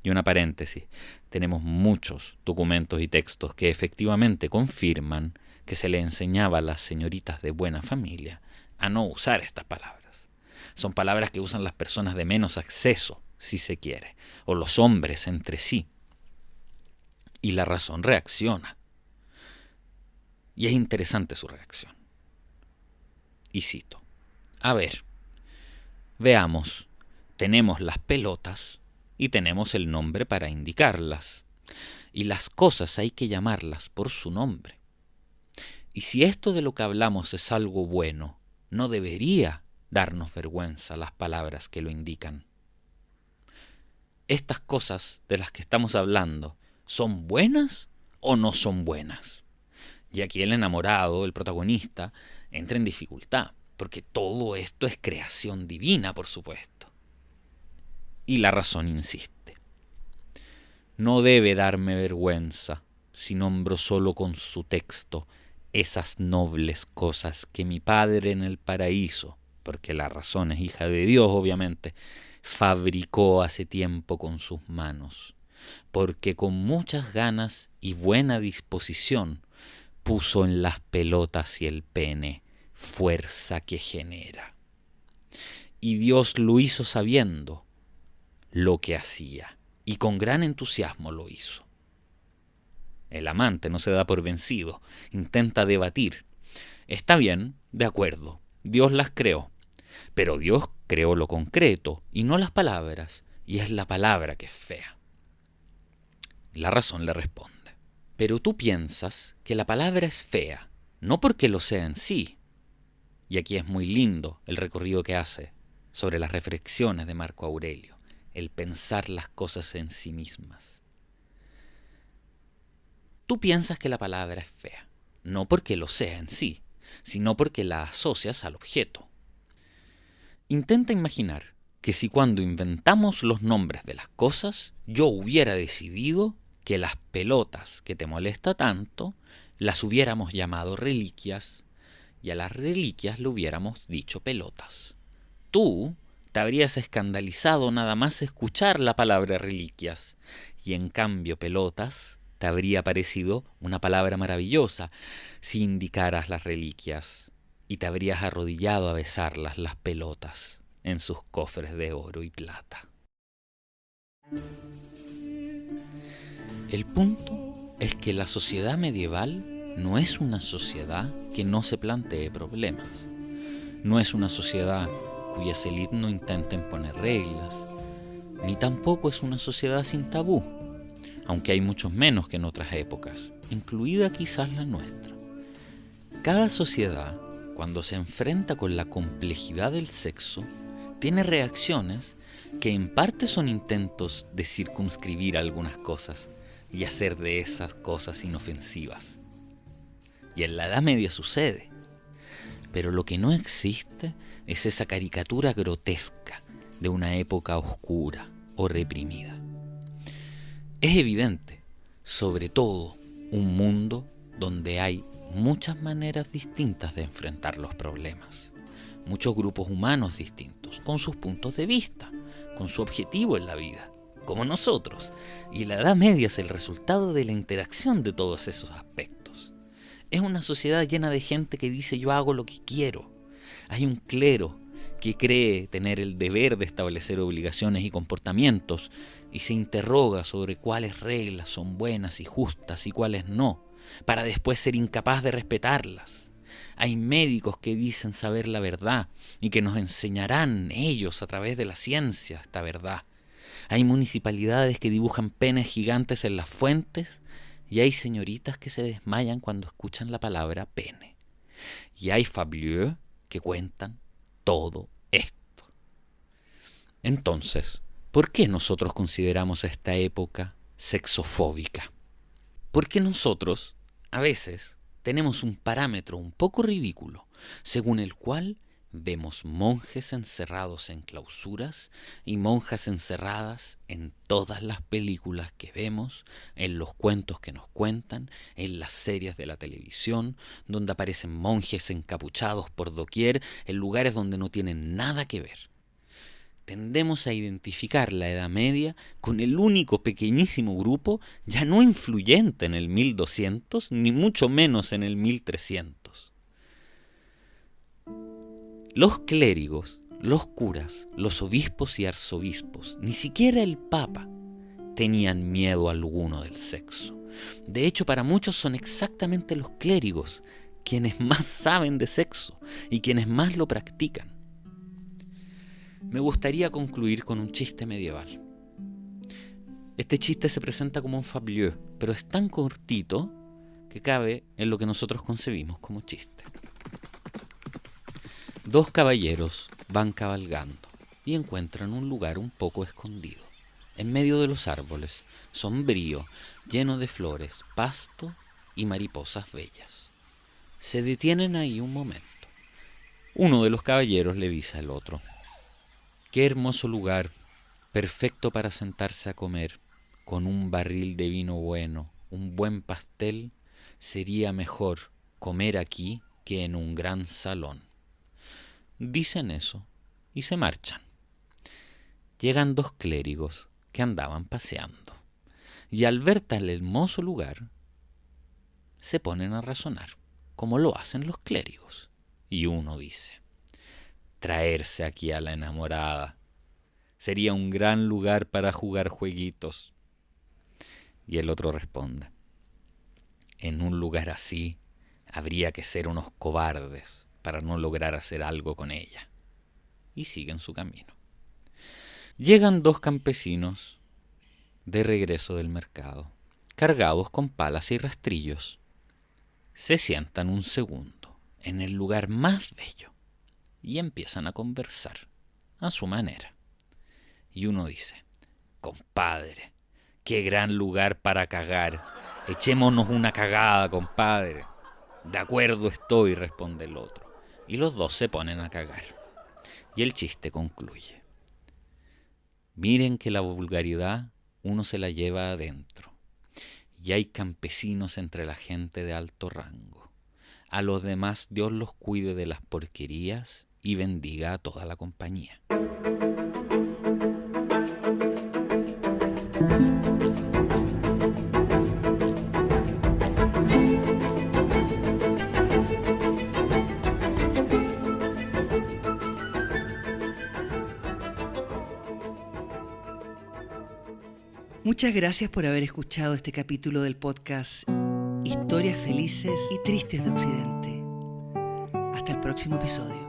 Y una paréntesis, tenemos muchos documentos y textos que efectivamente confirman que se le enseñaba a las señoritas de buena familia a no usar estas palabras. Son palabras que usan las personas de menos acceso, si se quiere, o los hombres entre sí. Y la razón reacciona. Y es interesante su reacción. Y cito: a ver, veamos, tenemos las pelotas y tenemos el nombre para indicarlas. Y las cosas hay que llamarlas por su nombre. Y si esto de lo que hablamos es algo bueno, no debería darnos vergüenza las palabras que lo indican. ¿Estas cosas de las que estamos hablando son buenas o no son buenas? Y aquí el enamorado, el protagonista, entra en dificultad, porque todo esto es creación divina, por supuesto. Y la razón insiste: no debe darme vergüenza si nombro solo con su texto esas nobles cosas que mi Padre en el paraíso, porque la razón es hija de Dios, obviamente, fabricó hace tiempo con sus manos, porque con muchas ganas y buena disposición puso en las pelotas y el pene fuerza que genera. Y Dios lo hizo sabiendo lo que hacía, y con gran entusiasmo lo hizo. El amante no se da por vencido, intenta debatir. Está bien, de acuerdo, Dios las creó, pero Dios creó lo concreto y no las palabras, y es la palabra que es fea. La razón le responde: pero tú piensas que la palabra es fea, no porque lo sea en sí. Y aquí es muy lindo el recorrido que hace sobre las reflexiones de Marco Aurelio, el pensar las cosas en sí mismas. Tú piensas que la palabra es fea, no porque lo sea en sí, sino porque la asocias al objeto. Intenta imaginar que si cuando inventamos los nombres de las cosas, yo hubiera decidido que las pelotas que te molesta tanto las hubiéramos llamado reliquias y a las reliquias le hubiéramos dicho pelotas. Tú te habrías escandalizado nada más escuchar la palabra reliquias, y en cambio pelotas te habría parecido una palabra maravillosa si indicaras las reliquias, y te habrías arrodillado a besarlas, las pelotas, en sus cofres de oro y plata. El punto es que la sociedad medieval no es una sociedad que no se plantee problemas. No es una sociedad cuyas élites no intenten poner reglas, ni tampoco es una sociedad sin tabú, aunque hay muchos menos que en otras épocas, incluida quizás la nuestra. Cada sociedad, cuando se enfrenta con la complejidad del sexo, tiene reacciones que en parte son intentos de circunscribir algunas cosas y hacer de esas cosas inofensivas. Y en la Edad Media sucede. Pero lo que no existe es esa caricatura grotesca de una época oscura o reprimida. Es evidente, sobre todo, un mundo donde hay muchas maneras distintas de enfrentar los problemas, muchos grupos humanos distintos, con sus puntos de vista, con su objetivo en la vida, como nosotros, y la Edad Media es el resultado de la interacción de todos esos aspectos. Es una sociedad llena de gente que dice yo hago lo que quiero. Hay un clero que cree tener el deber de establecer obligaciones y comportamientos y se interroga sobre cuáles reglas son buenas y justas y cuáles no, para después ser incapaz de respetarlas. Hay médicos que dicen saber la verdad y que nos enseñarán ellos a través de la ciencia esta verdad. Hay municipalidades que dibujan penes gigantes en las fuentes y hay señoritas que se desmayan cuando escuchan la palabra pene. Y hay fablieux que cuentan todo esto. Entonces, ¿por qué nosotros consideramos esta época sexofóbica? Porque nosotros, a veces, tenemos un parámetro un poco ridículo, según el cual vemos monjes encerrados en clausuras y monjas encerradas en todas las películas que vemos, en los cuentos que nos cuentan, en las series de la televisión, donde aparecen monjes encapuchados por doquier, en lugares donde no tienen nada que ver. Tendemos a identificar la Edad Media con el único pequeñísimo grupo, ya no influyente en el 1200, ni mucho menos en el 1300. Los clérigos, los curas, los obispos y arzobispos, ni siquiera el Papa, tenían miedo alguno del sexo. De hecho, para muchos son exactamente los clérigos quienes más saben de sexo y quienes más lo practican. Me gustaría concluir con un chiste medieval. Este chiste se presenta como un fablieux, pero es tan cortito que cabe en lo que nosotros concebimos como chiste. Dos caballeros van cabalgando y encuentran un lugar un poco escondido, en medio de los árboles, sombrío, lleno de flores, pasto y mariposas bellas. Se detienen ahí un momento. Uno de los caballeros le dice al otro: «Qué hermoso lugar, perfecto para sentarse a comer, con un barril de vino bueno, un buen pastel, sería mejor comer aquí que en un gran salón». Dicen eso y se marchan. Llegan dos clérigos que andaban paseando y al ver tal hermoso lugar se ponen a razonar, como lo hacen los clérigos. Y uno dice: «Traerse aquí a la enamorada sería un gran lugar para jugar jueguitos». Y el otro responde: «En un lugar así habría que ser unos cobardes para no lograr hacer algo con ella». Y siguen su camino. Llegan dos campesinos de regreso del mercado, cargados con palas y rastrillos. Se sientan un segundo en el lugar más bello y empiezan a conversar a su manera. Y uno dice: «Compadre, qué gran lugar para cagar. Echémonos una cagada, compadre». «De acuerdo estoy», responde el otro. Y los dos se ponen a cagar. Y el chiste concluye: «Miren que la vulgaridad uno se la lleva adentro. Y hay campesinos entre la gente de alto rango. A los demás Dios los cuide de las porquerías y bendiga a toda la compañía». Muchas gracias por haber escuchado este capítulo del podcast Historias felices y tristes de Occidente. Hasta el próximo episodio.